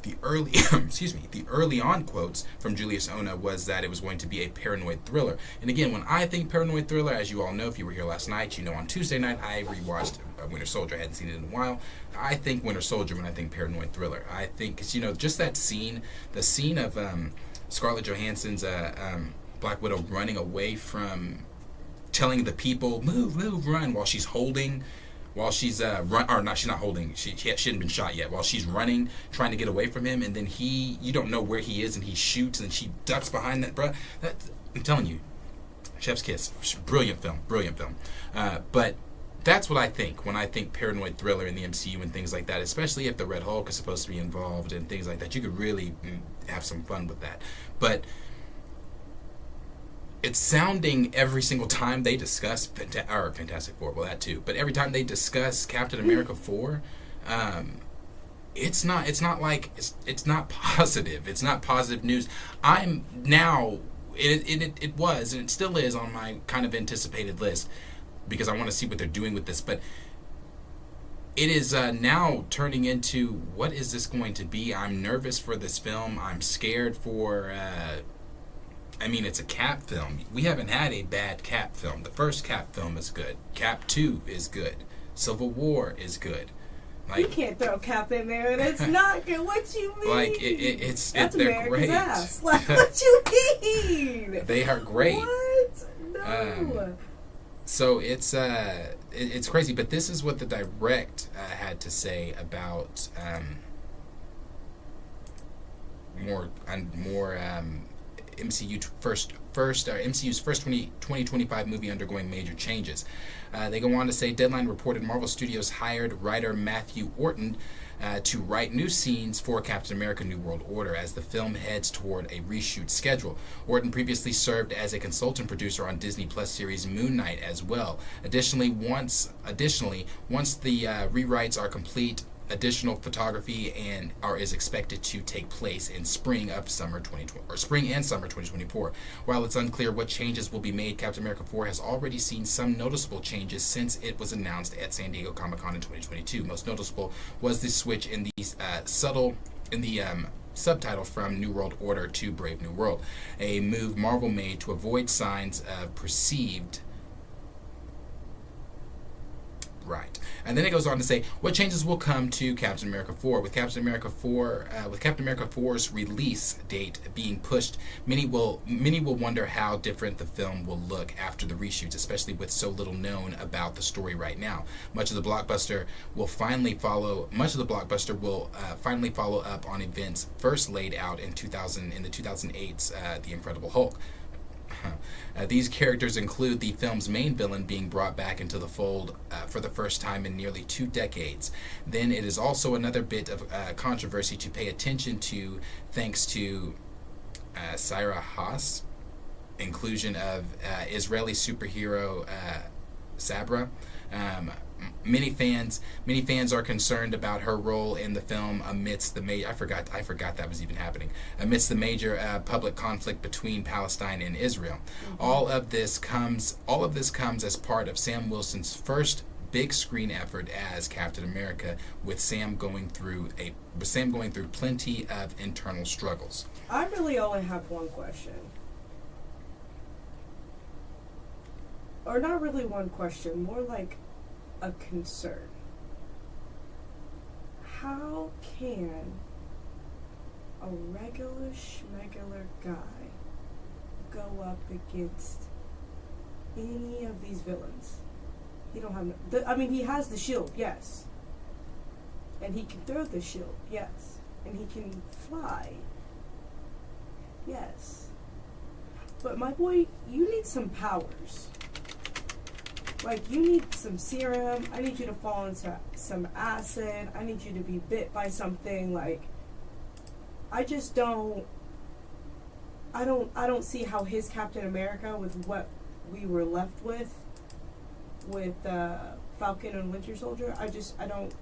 the early the early on quotes from Julius Ona was that it was going to be a paranoid thriller. And again, when I think paranoid thriller, as you all know, if you were here last night, you know on Tuesday night I rewatched Winter Soldier. I hadn't seen it in a while. I think Winter Soldier when I think paranoid thriller. I think, because just that scene, the scene of Scarlett Johansson's Black Widow running away from, telling the people move, run, while she's holding. While she's she's not holding. She hadn't been shot yet. While she's running, trying to get away from him, and then you don't know where he is, and he shoots, and she ducks behind that. Bruh, I'm telling you, chef's kiss. Brilliant film. But that's what I think when I think paranoid thriller in the MCU and things like that. Especially if the Red Hulk is supposed to be involved and things like that, you could really have some fun with that. But it's sounding every single time they discuss Fantastic Four, well that too, but every time they discuss Captain America 4, it's not positive. It's not positive news. I'm now it was and it still is on my kind of anticipated list because I want to see what they're doing with this, but it is now turning into, what is this going to be? I'm nervous for this film. I'm scared for it's a Cap film. We haven't had a bad Cap film. The first Cap film is good. Cap 2 is good. Civil War is good. You can't throw Cap in there and it's not good. What you mean? That's they're America's great. Ass. Like, what you mean? They are great. What? No. So it's crazy. But this is what the direct had to say about more MCU's first 2025 movie undergoing major changes. They go on to say, Deadline reported Marvel Studios hired writer Matthew Orton to write new scenes for Captain America New World Order as the film heads toward a reshoot schedule. Orton previously served as a consultant producer on Disney Plus series Moon Knight as well. Additionally, once the rewrites are complete, additional photography is expected to take place in spring and summer 2024. While it's unclear what changes will be made, Captain America 4 has already seen some noticeable changes since it was announced at San Diego Comic-Con in 2022. Most noticeable was the switch in the subtitle from New World Order to Brave New World, a move Marvel made to avoid signs of perceived. Right. And then it goes on to say, what changes will come to Captain America 4? With Captain America 4's release date being pushed, many will wonder how different the film will look after the reshoots, especially with so little known about the story right now. Much of the blockbuster will finally follow up on events first laid out in the 2008's The Incredible Hulk. These characters include the film's main villain being brought back into the fold for the first time in nearly 2 decades. Then it is also another bit of controversy to pay attention to, thanks to Syra Haas' inclusion of Israeli superhero Sabra. Many fans are concerned about her role in the film amidst the I forgot that was even happening. Amidst the major public conflict between Palestine and Israel. Mm-hmm. All of this comes as part of Sam Wilson's first big screen effort as Captain America, with Sam going through plenty of internal struggles. I really only have one question. Or not really one question, more like a concern. How can a regular schmegular guy go up against any of these villains? He don't have he has the shield, yes. And he can throw the shield, yes. And he can fly, yes. But my boy, you need some powers. Like, you need some serum. I need you to fall into some acid. I need you to be bit by something. Like, I just don't. I don't see how his Captain America, with what we were left with Falcon and Winter Soldier, I don't.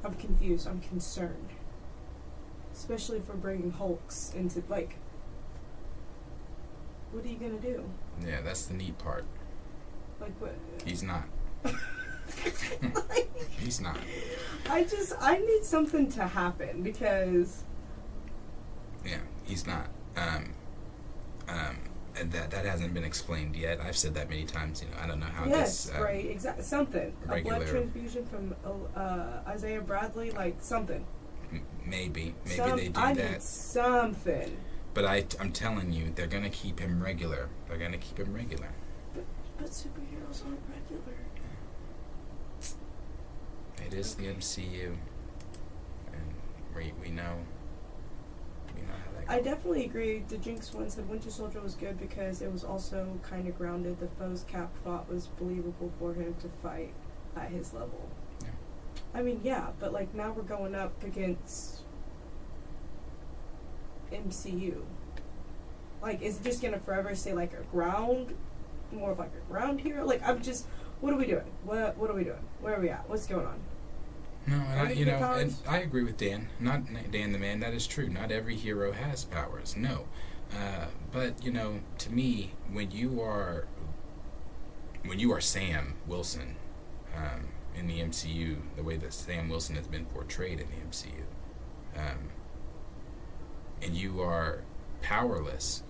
I'm confused. I'm concerned, especially for bringing Hulks into, like. What are you gonna do? Yeah, that's the neat part. Like what? He's not. He's not. I need something to happen because. Yeah, he's not. And that hasn't been explained yet. I've said that many times. I don't know how Yes, this. right, exactly. Something. A regular- blood transfusion from Isaiah Bradley, like something. Maybe they do I that. need something. But I'm telling you, they're gonna keep him regular. They're gonna keep him regular. But superheroes aren't regular. It is the MCU, and we know how that goes. I definitely agree. The Jinx one said Winter Soldier was good because it was also kind of grounded. The foes Cap fought was believable for him to fight at his level. Yeah. I mean, yeah, but like now we're going up against MCU. Like, is it just gonna forever stay like a ground, more of like a ground hero? Like, I'm just, what are we doing? What are we doing? Where are we at? What's going on? No, and Anything powers? I agree with Dan. Not Dan the man. That is true. Not every hero has powers. No, but to me, when you are Sam Wilson in the MCU, the way that Sam Wilson has been portrayed in the MCU, and you are powerless,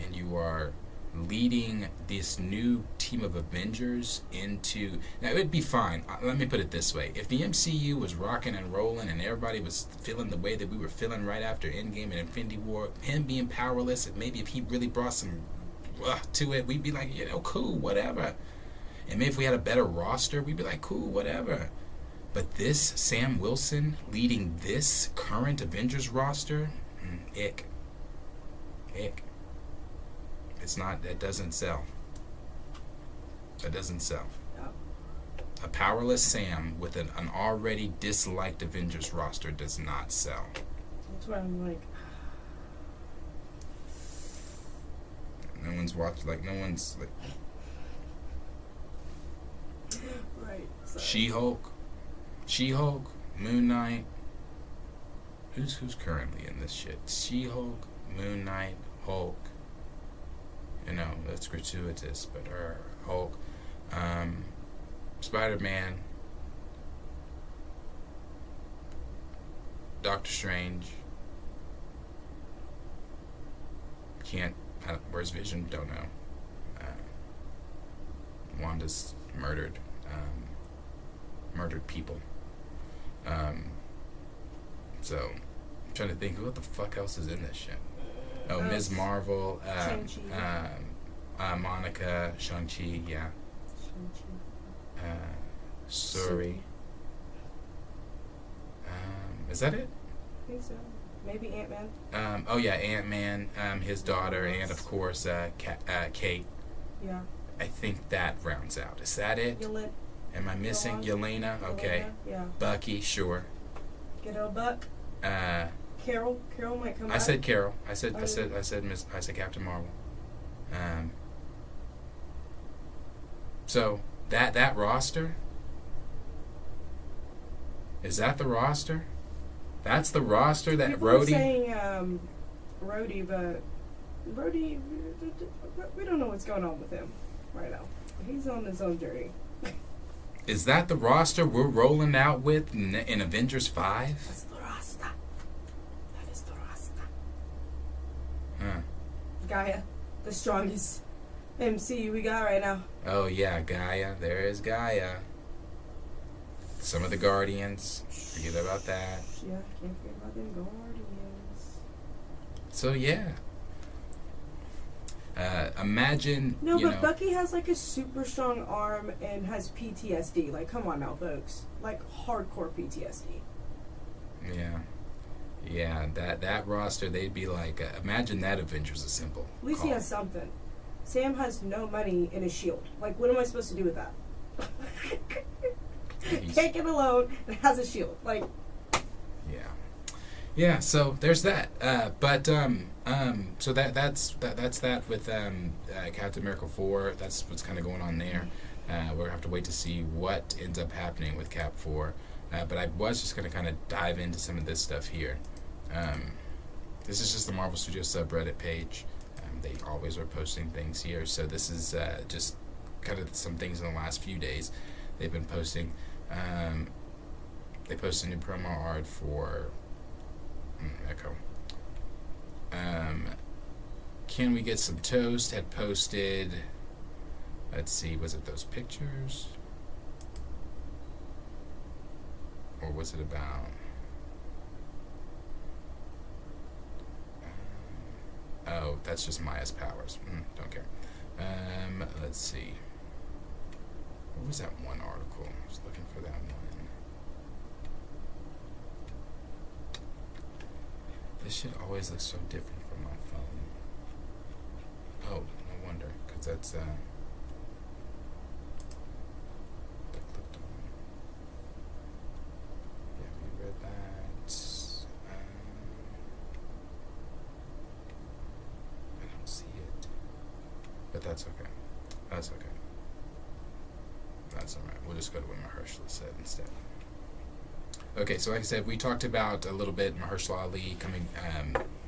and you are leading this new team of Avengers into... Now, it would be fine. Let me put it this way. If the MCU was rocking and rolling and everybody was feeling the way that we were feeling right after Endgame and Infinity War, him being powerless, and maybe if he really brought some to it, we'd be like, cool, whatever. And maybe if we had a better roster, we'd be like, cool, whatever. But this Sam Wilson leading this current Avengers roster, ick. It's not, that doesn't sell. That doesn't sell. Yeah. A powerless Sam with an already disliked Avengers roster does not sell. That's why I'm like, No one's watched, like, right. So. She-Hulk, Moon Knight. Who's currently in this shit? She-Hulk, Moon Knight, Hulk. That's gratuitous, but Hulk, Spider-Man, Doctor Strange. Where's Vision? Don't know. Wanda's murdered people. So, I'm trying to think, what the fuck else is in this shit? Oh, Ms. Marvel, Shang-Chi. Monica, Shang-Chi, yeah. Shuri. Is that it? I think so. Maybe Ant-Man. Ant-Man, his daughter, and of course, Kate. Yeah. I think that rounds out. Is that it? Am I missing Yelena? Okay. Yeah. Bucky, sure. Good old Buck. Carol might come back. I said Carol. I said Captain Marvel. So that roster, is that the roster? That's the roster that People are Rhodey. saying Rhodey, but Rhodey, we don't know what's going on with him right now. He's on his own journey. Is that the roster we're rolling out with in Avengers 5? That's the roster. That is the roster. Huh. Gaia, the strongest MC we got right now. Oh yeah, Gaia. There is Gaia. Some of the Guardians. Forget about that. Yeah, can't forget about them Guardians. So yeah. Imagine. No, but Bucky has like a super strong arm and has PTSD. Like, come on now, folks. Like, hardcore PTSD. Yeah. That roster, they'd be like, imagine that Avengers Assemble. At least he has something. Sam has no money in his shield. Like, what am I supposed to do with that? Take it alone and has a shield. Like. Yeah. So there's that. So that's that with Captain America 4. That's what's kind of going on there. We'll have to wait to see what ends up happening with Cap 4. But I was just going to kind of dive into some of this stuff here. This is just the Marvel Studios subreddit page. They always are posting things here. So this is just kind of some things in the last few days they've been posting. They posted new promo art for Echo. Can we get some toast? Had posted. Let's see, was it those pictures? Or was it about? Oh, that's just Maya's powers. Don't care. Let's see. What was that one article? I was looking for that one. This shit always looks so different from my phone. Oh, no wonder, because that's I clicked on. Yeah, we read that. I don't see it, but that's okay. That's okay. That's alright. We'll just go to what Mahershala said instead. Okay, so like I said, we talked about a little bit Mahershala Ali coming,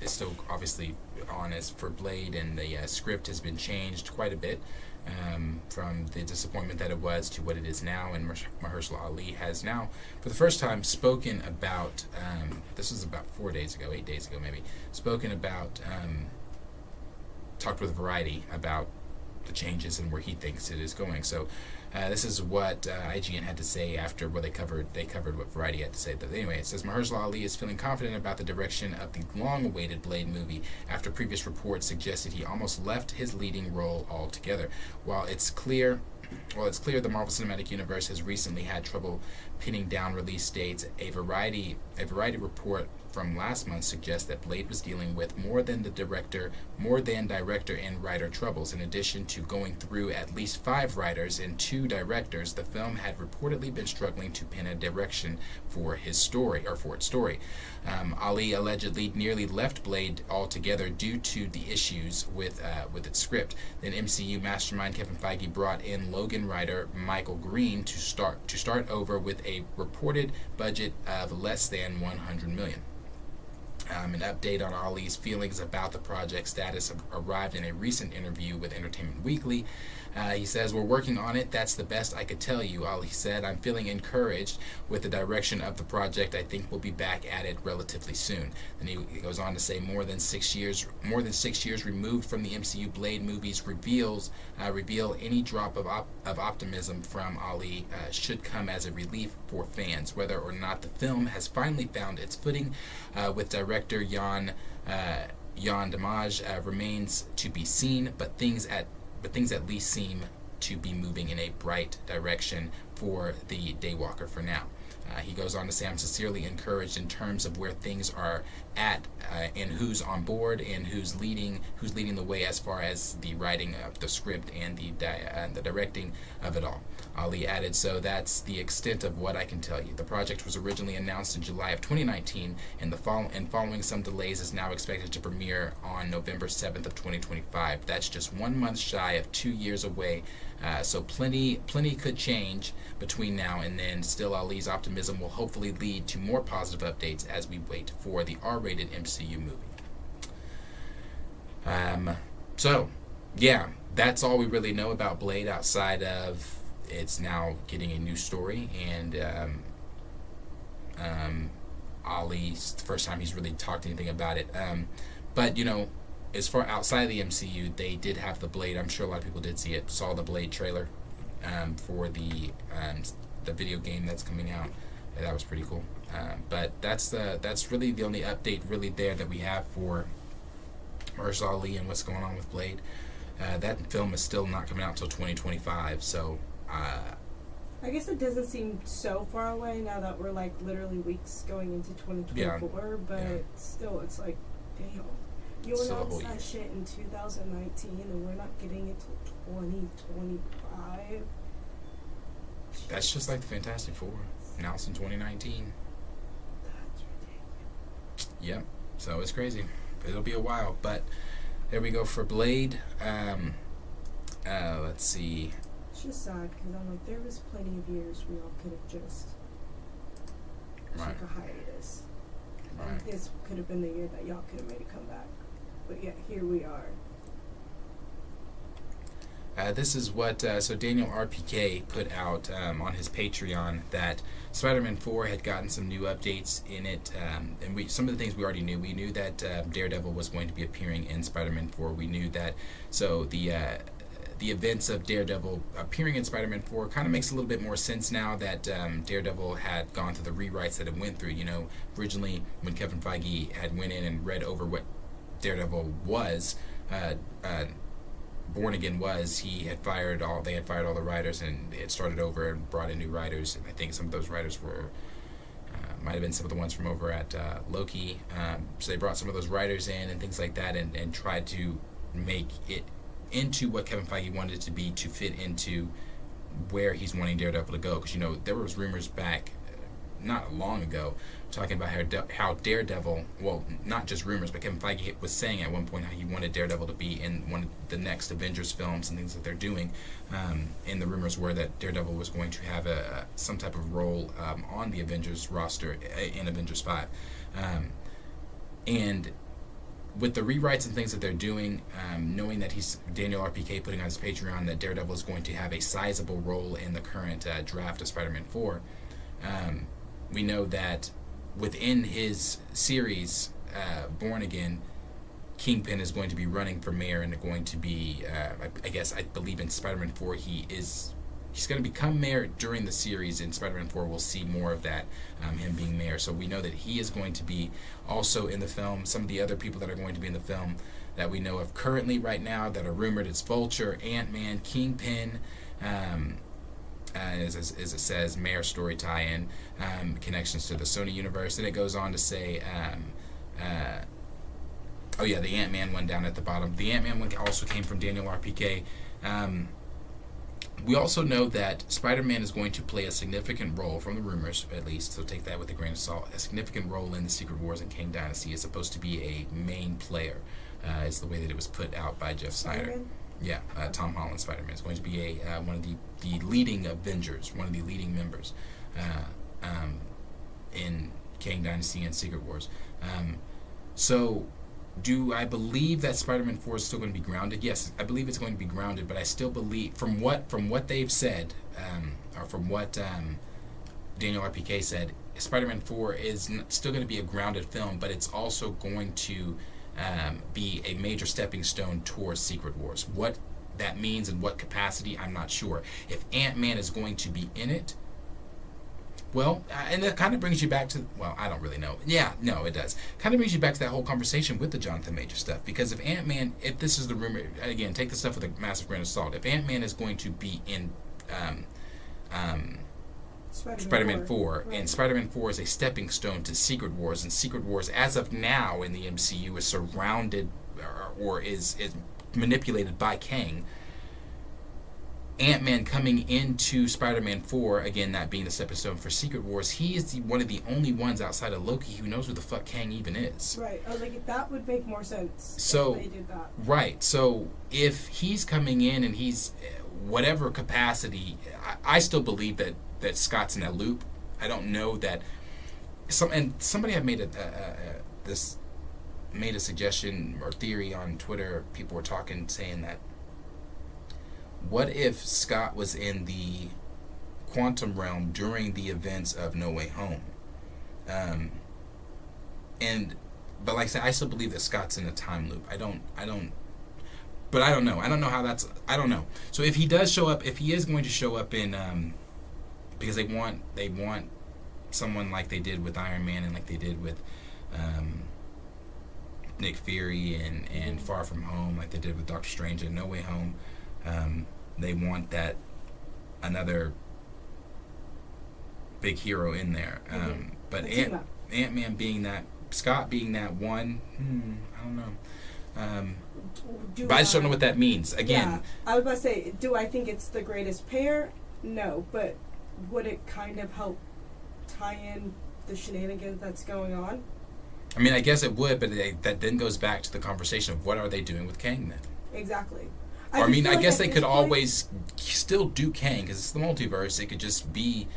is still obviously on as for Blade, and the script has been changed quite a bit from the disappointment that it was to what it is now, and Mahershala Ali has now, for the first time, spoken about, this was about 8 days ago maybe, spoken about, talked with Variety about the changes and where he thinks it is going. So this is what IGN had to say after where they covered what Variety had to say. But anyway, it says Mahershala Ali is feeling confident about the direction of the long-awaited Blade movie after previous reports suggested he almost left his leading role altogether. While it's clear the Marvel Cinematic Universe has recently had trouble pinning down release dates, a Variety report from last month suggests that Blade was dealing with more than director and writer troubles. In addition to going through at least 5 writers and 2 directors, the film had reportedly been struggling to pin a direction for its story. Ali allegedly nearly left Blade altogether due to the issues with its script. Then MCU mastermind Kevin Feige brought in Logan writer Michael Green to start over with a reported budget of less than $100 million. An update on Ali's feelings about the project status arrived in a recent interview with Entertainment Weekly. He says, "We're working on it. That's the best I could tell you." Ali said, "I'm feeling encouraged with the direction of the project. I think we'll be back at it relatively soon." Then he goes on to say, more than 6 years removed from the MCU, Blade movies reveal any drop of optimism from Ali should come as a relief for fans. Whether or not the film has finally found its footing with director Jan Damage remains to be seen, but things at least seem to be moving in a bright direction for the Daywalker for now. He goes on to say, "I'm sincerely encouraged in terms of where things are at and who's on board and who's leading the way as far as the writing of the script and the directing of it all." Ali added, "So that's the extent of what I can tell you. The project was originally announced in July of 2019, and following some delays is now expected to premiere on November 7th of 2025. That's just 1 month shy of 2 years away. So plenty could change between now and then. Still, Ali's optimism will hopefully lead to more positive updates as we wait for the R-rated MCU movie." So, yeah, that's all we really know about Blade outside of it's now getting a new story, and Ali's the first time he's really talked anything about it. But, as far outside of the MCU, they did have the Blade. I'm sure a lot of people did saw the Blade trailer for the video game that's coming out. And that was pretty cool. But that's really the only update really there that we have for Mahershala Ali and what's going on with Blade. That film is still not coming out until 2025. So I guess it doesn't seem so far away now that we're like literally weeks going into 2024. But still, it's like, damn. You announced that shit in 2019, and we're not getting it till 2025. That's just like the Fantastic Four, announced in 2019. That's ridiculous. Yep. So it's crazy. It'll be a while, but there we go for Blade. Let's see. It's just sad because I'm like, there was plenty of years we all could have just took a hiatus. Right. And this could have been the year that y'all could have made a comeback. But yeah, here we are. This is what so Daniel RPK put out on his Patreon, that Spider-Man 4 had gotten some new updates in it, and some of the things we already knew. We knew that Daredevil was going to be appearing in Spider-Man 4. We knew that, so the events of Daredevil appearing in Spider-Man 4 kind of makes a little bit more sense now that Daredevil had gone through the rewrites that it went through. You know, originally when Kevin Feige had went in and read over what Daredevil was, Born Again was, they had fired all the writers, and it started over and brought in new writers. And I think some of those writers were might have been some of the ones from over at Loki. So they brought some of those writers in and things like that, and tried to make it into what Kevin Feige wanted it to be, to fit into where he's wanting Daredevil to go. Because, you know, there was rumors back not long ago talking about how Daredevil, well, not just rumors, but Kevin Feige was saying at one point how he wanted Daredevil to be in one of the next Avengers films and things that they're doing. And the rumors were that Daredevil was going to have some type of role on the Avengers roster in Avengers 5. And with the rewrites and things that they're doing, knowing that he's Daniel RPK putting on his Patreon that Daredevil is going to have a sizable role in the current draft of Spider-Man 4, we know that within his series, Born Again, Kingpin is going to be running for mayor, and going to be, I believe in Spider-Man 4 he's going to become mayor during the series. In Spider-Man 4 we'll see more of that, him being mayor. So we know that he is going to be also in the film. Some of the other people that are going to be in the film that we know of currently right now that are rumored, it's Vulture, Ant-Man, Kingpin, as it says, Mayor story tie-in, connections to the Sony universe. And it goes on to say, the Ant-Man one down at the bottom. The Ant-Man one also came from Daniel RPK. We also know that Spider-Man is going to play a significant role, from the rumors at least, so take that with a grain of salt, a significant role in the Secret Wars and Kang Dynasty. Is supposed to be a main player, is the way that it was put out by Jeff Snyder. Spider-Man? Yeah, Tom Holland's Spider-Man is going to be one of the leading Avengers, one of the leading members in Kang Dynasty and Secret Wars. So, do I believe that Spider-Man 4 is still going to be grounded? Yes, I believe it's going to be grounded, but I still believe, from what they've said, or from what Daniel RPK said, Spider-Man 4 is still going to be a grounded film, but it's also going to be a major stepping stone towards Secret Wars. What that means and what capacity, I'm not sure. If Ant-Man is going to be in it, well, and that kind of brings you back to, well, I don't really know. Yeah, no, it does. Kind of brings you back to that whole conversation with the Jonathan Major stuff. Because if Ant-Man, if this is the rumor, again, take this stuff with a massive grain of salt. If Ant-Man is going to be in Spider-Man 4, right, and Spider-Man 4 is a stepping stone to Secret Wars, and Secret Wars, as of now in the MCU, is surrounded or is manipulated by Kang. Ant-Man coming into Spider-Man 4, again, that being the stepping stone for Secret Wars, he is one of the only ones outside of Loki who knows who the fuck Kang even is. Right. I was like, that would make more sense if they did that. Right. So if he's coming in and he's whatever capacity, I still believe that Scott's in that loop. I don't know that somebody had made a suggestion or theory on Twitter. People were talking, saying that, what if Scott was in the quantum realm during the events of No Way Home? But like I said, I still believe that Scott's in a time loop. I don't know. I don't know how that's, I don't know. So if he does show up, if he is going to show up in, because they want someone like they did with Iron Man and like they did with Nick Fury and Far From Home, like they did with Doctor Strange and No Way Home. They want that another big hero in there. But Ant-Man being that, Scott being that one, I don't know. But I just don't know what that means. Again, yeah, I was about to say, do I think it's the greatest pair? No, but would it kind of help tie in the shenanigans that's going on? I mean, I guess it would, but that then goes back to the conversation of what are they doing with Kang then? Exactly. I mean, I guess they could always still do Kang, because it's the multiverse. It could just be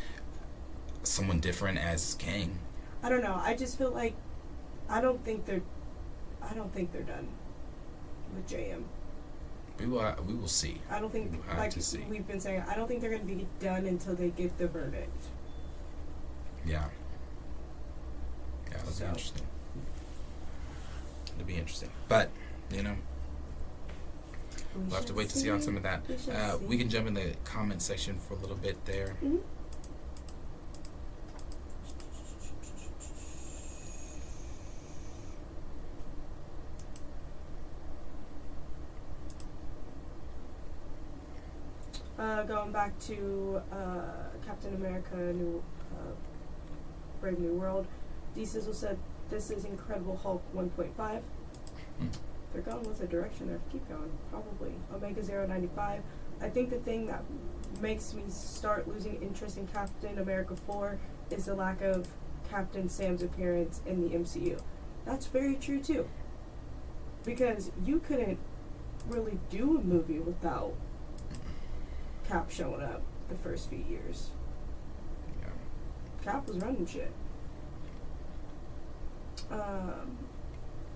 someone different as Kang. I don't know. I just feel like I don't think they're done with JM. We will see. I don't think, We'll have like to see. we've been saying, I don't think they're going to be done until they get the verdict. Yeah. Yeah, it'll So. be interesting. It'll be interesting. But, you know, we'll have to wait to see on some of that. We can jump in the comment section for a little bit there. Mhm. Going back to Captain America, Brave New World, D Sizzle said this is Incredible Hulk 1.5. They're going with a direction there. Keep going, probably. Omega 095. I think the thing that makes me start losing interest in Captain America 4 is the lack of Captain Sam's appearance in the MCU. That's very true too. Because you couldn't really do a movie without Cap showing up the first few years. Yeah. Cap was running shit.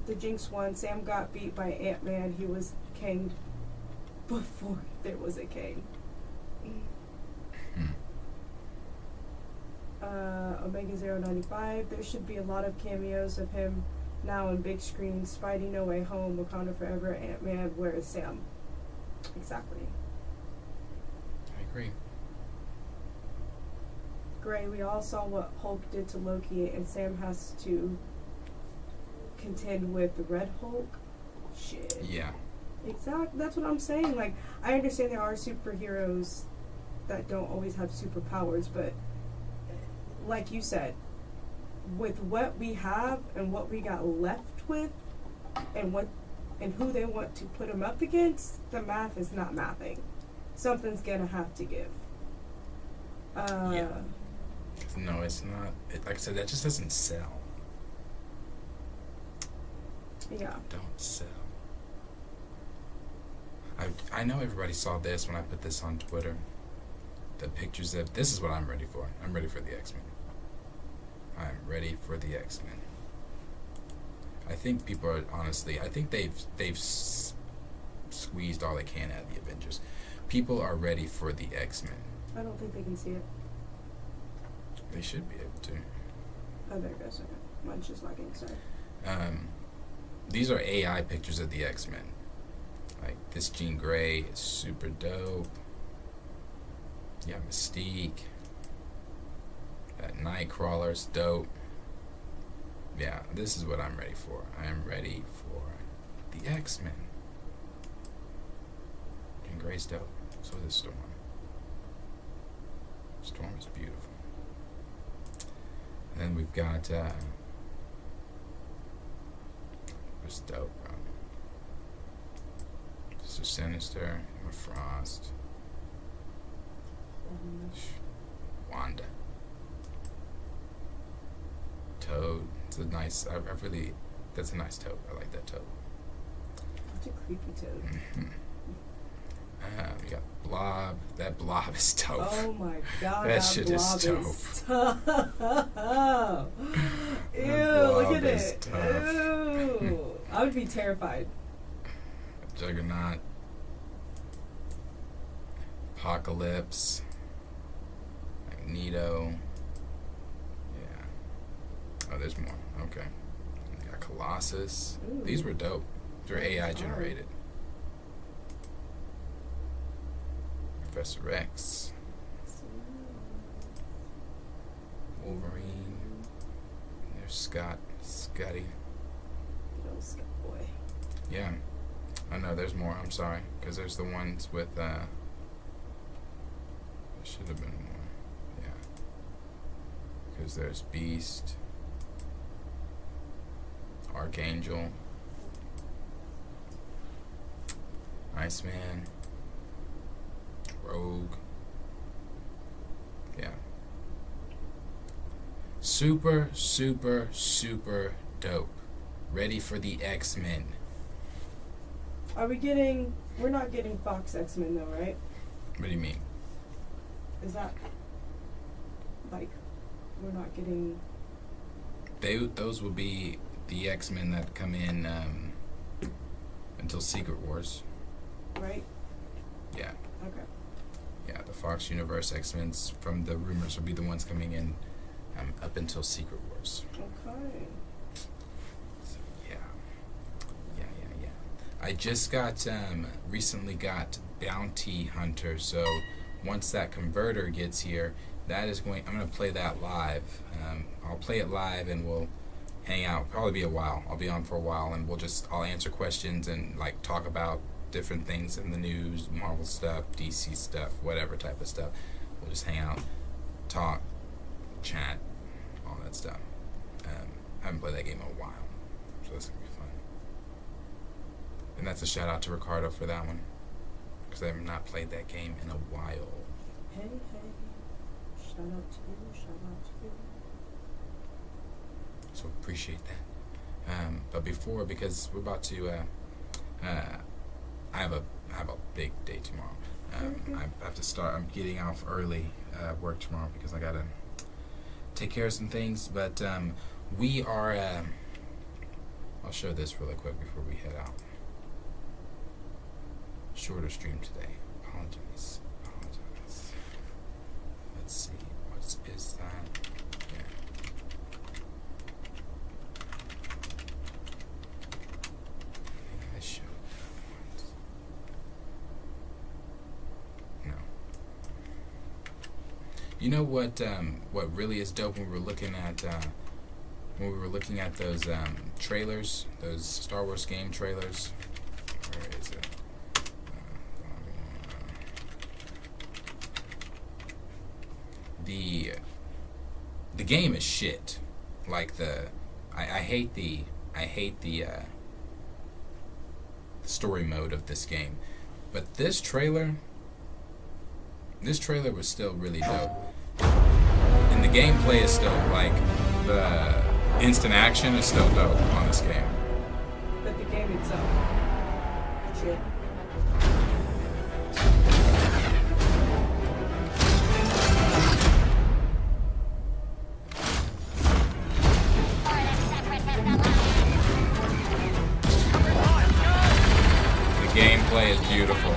The Jinx one, Sam got beat by Ant-Man. He was Kang before there was a Kang. Omega 095, there should be a lot of cameos of him now on big screen. Spidey No Way Home, Wakanda Forever, Ant-Man, where is Sam? Exactly. I agree. Gray, we all saw what Hulk did to Loki, and Sam has to contend with the Red Hulk. Shit. Yeah. Exactly. That's what I'm saying. Like, I understand there are superheroes that don't always have superpowers, but like you said, with what we have and what we got left with, and who they want to put him up against, the math is not mathing. Something's gonna have to give. Yeah. No, it's not. Like I said, that just doesn't sell. Yeah. Don't sell. I know everybody saw this when I put this on Twitter. The pictures of this is what I'm ready for. I'm ready for the X-Men. I'm ready for the X-Men. I think people are honestly. I think they've squeezed all they can out of the Avengers. People are ready for the X-Men. I don't think they can see it. They should be able to. Oh, there it goes. Okay. Mine's just lagging, sorry. These are AI pictures of the X-Men. Like this Jean Grey is super dope. Yeah, Mystique. That Nightcrawler's dope. Yeah, this is what I'm ready for. I am ready for the X-Men. Jean Grey's dope. So is Storm. Storm is beautiful. And then we've got what's dope, bro? Mr. Sinister, Emma Frost, Wanda, Toad. It's a nice. I really. That's a nice Toad. I like that Toad. Such a creepy Toad. We got Blob. That Blob is dope. Oh my god, That shit is blob tough. Ew, look Blob at is it. tough. Ew. I would be terrified. Juggernaut. Apocalypse. Magneto. Yeah. Oh, there's more. Okay. We got Colossus. Ooh. These were dope. They're AI generated. Professor X. Wolverine. There's Scotty. Good old Scott boy. Yeah. I know there's more. I'm sorry. Because there's the ones with, there should have been more. Yeah. Because there's Beast. Archangel. Iceman. Rogue. Yeah. Super, super, super dope. Ready for the X-Men. Are we we're not getting Fox X-Men though, right? What do you mean? Is that, like, we're not getting... Those will be the X-Men that come in until Secret Wars. right? Yeah. Okay. Yeah, the Fox Universe X-Men's from the rumors will be the ones coming in up until Secret Wars. Okay. So, yeah. I just recently got Bounty Hunter, so once that converter gets here, I'm going to play that live. I'll play it live and we'll hang out. Probably be a while. I'll be on for a while and I'll answer questions and like talk about different things in the news, Marvel stuff, DC stuff, whatever type of stuff. We'll just hang out, talk, chat, all that stuff. I haven't played that game in a while, so that's gonna be fun. And that's a shout out to Ricardo for that one, because I have not played that game in a while. Hey, shout out to you, shout out to you. So appreciate that. But before, because we're about to, I have a big day tomorrow. I have to start. I'm getting off early work tomorrow because I gotta take care of some things. But we are. I'll show this really quick before we head out. Shorter stream today. Apologies. Let's see. What is that? Yeah. I think I showed that once. No. You know what really is dope when we were looking at those trailers, those Star Wars game trailers. Where is it? The game is shit. Like I hate the story mode of this game, but this trailer was still really dope, and the gameplay is still like the instant action is still dope on this game. But the game itself, shit. The gameplay is beautiful.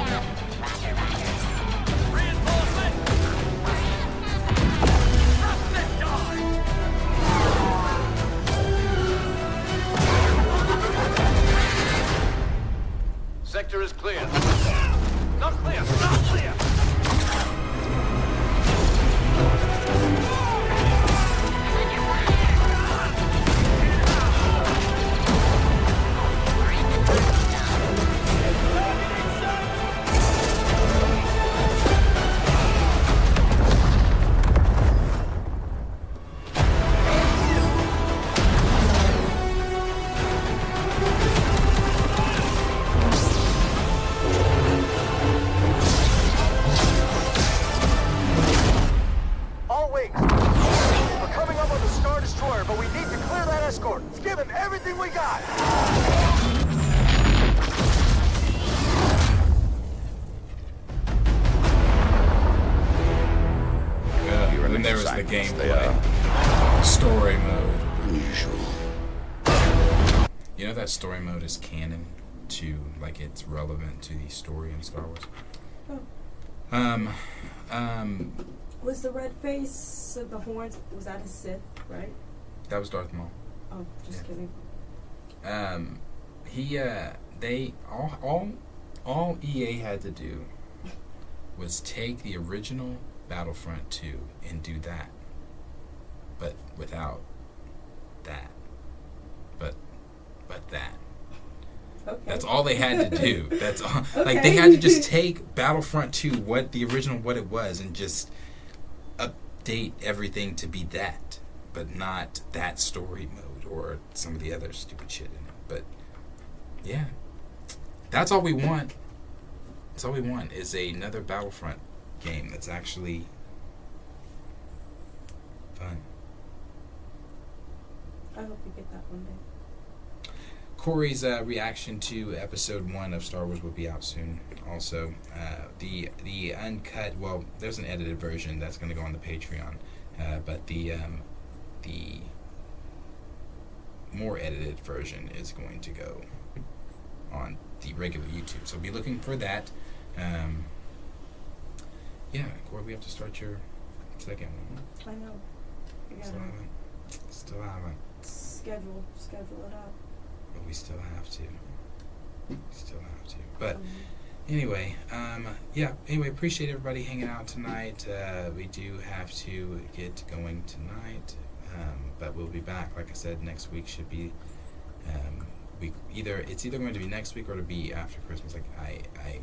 Sector is clear. Not clear. Not clear. All wings. We're coming up on the Star Destroyer, but we need to clear that escort. Let's give him everything we got. Then there was the gameplay. Story mode. You know that story mode is canon to, like, it's relevant to the story in Star Wars. Oh. Was the red face of the horns, was that a Sith, right? That was Darth Maul. Oh, just kidding. All EA had to do was take the original Battlefront 2 and do that, but without that. But that. Okay. That's all they had to do. That's all. Okay. Like, they had to just take Battlefront 2, what it was, and just update everything to be that, but not that story mode or some of the other stupid shit in it. But yeah, that's all we want. That's all we want is another Battlefront game that's actually fun. I hope you get that one day. Corey's reaction to episode 1 of Star Wars will be out soon. Also, the uncut, well, there's an edited version that's going to go on the Patreon, but the more edited version is going to go on the regular YouTube. So be looking for that. Yeah, Corey, we have to start your second one. I know. I Still gotta haven't. Still haven't. schedule it out. But we still have to. Still have to. But anyway, anyway, appreciate everybody hanging out tonight. We do have to get going tonight. But we'll be back. Like I said, next week should be it's either going to be next week or to be after Christmas. Like I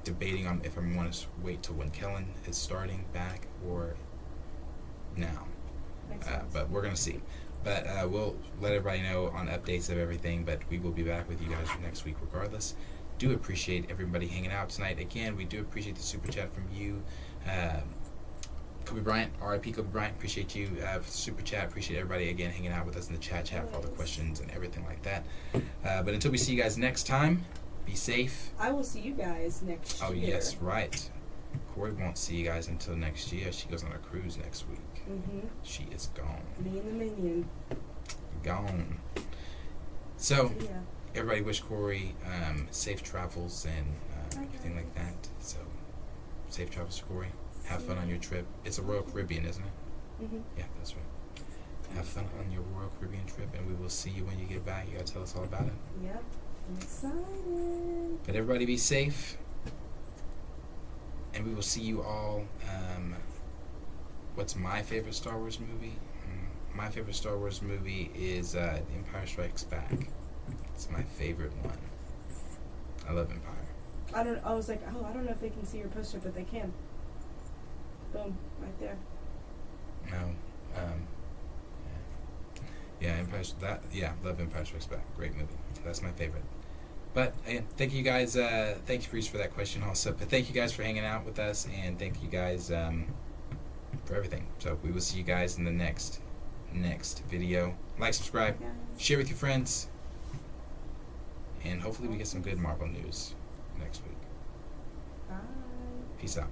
debating on if I want to wait till when Kellen is starting back or now. But we're gonna see. But we'll let everybody know on updates of everything. But we will be back with you guys next week regardless. Do appreciate everybody hanging out tonight. Again, we do appreciate the super chat from you. Kobe Bryant, R.I.P. Kobe Bryant, appreciate you for the super chat. Appreciate everybody again hanging out with us in the chat for all the questions and everything like that. But until we see you guys next time, be safe. I will see you guys next year. Oh, yes, right. Corey won't see you guys until next year. She goes on a cruise next week. She is gone. Me and the minion. Gone. So, Yeah. everybody wish Corey safe travels and everything like that. So, safe travels, Corey. Have fun on your trip. It's a Royal Caribbean, isn't it? Yeah, that's right. Have fun on your Royal Caribbean trip, and we will see you when you get back. You gotta tell us all about it. Yep. I'm excited. But everybody be safe, and we will see you all. What's my favorite Star Wars movie? My favorite Star Wars movie is Empire Strikes Back. It's my favorite one. I love Empire. I was like, I don't know if they can see your poster, but they can. Boom, right there. No. Love Empire Strikes Back. Great movie. That's my favorite. But again, thank you guys. Thank you, Reese, for that question also. But thank you guys for hanging out with us, and thank you guys for everything. So we will see you guys in the next video. Like, subscribe, share with your friends, and hopefully we get some good Marvel news next week. Bye. Peace out.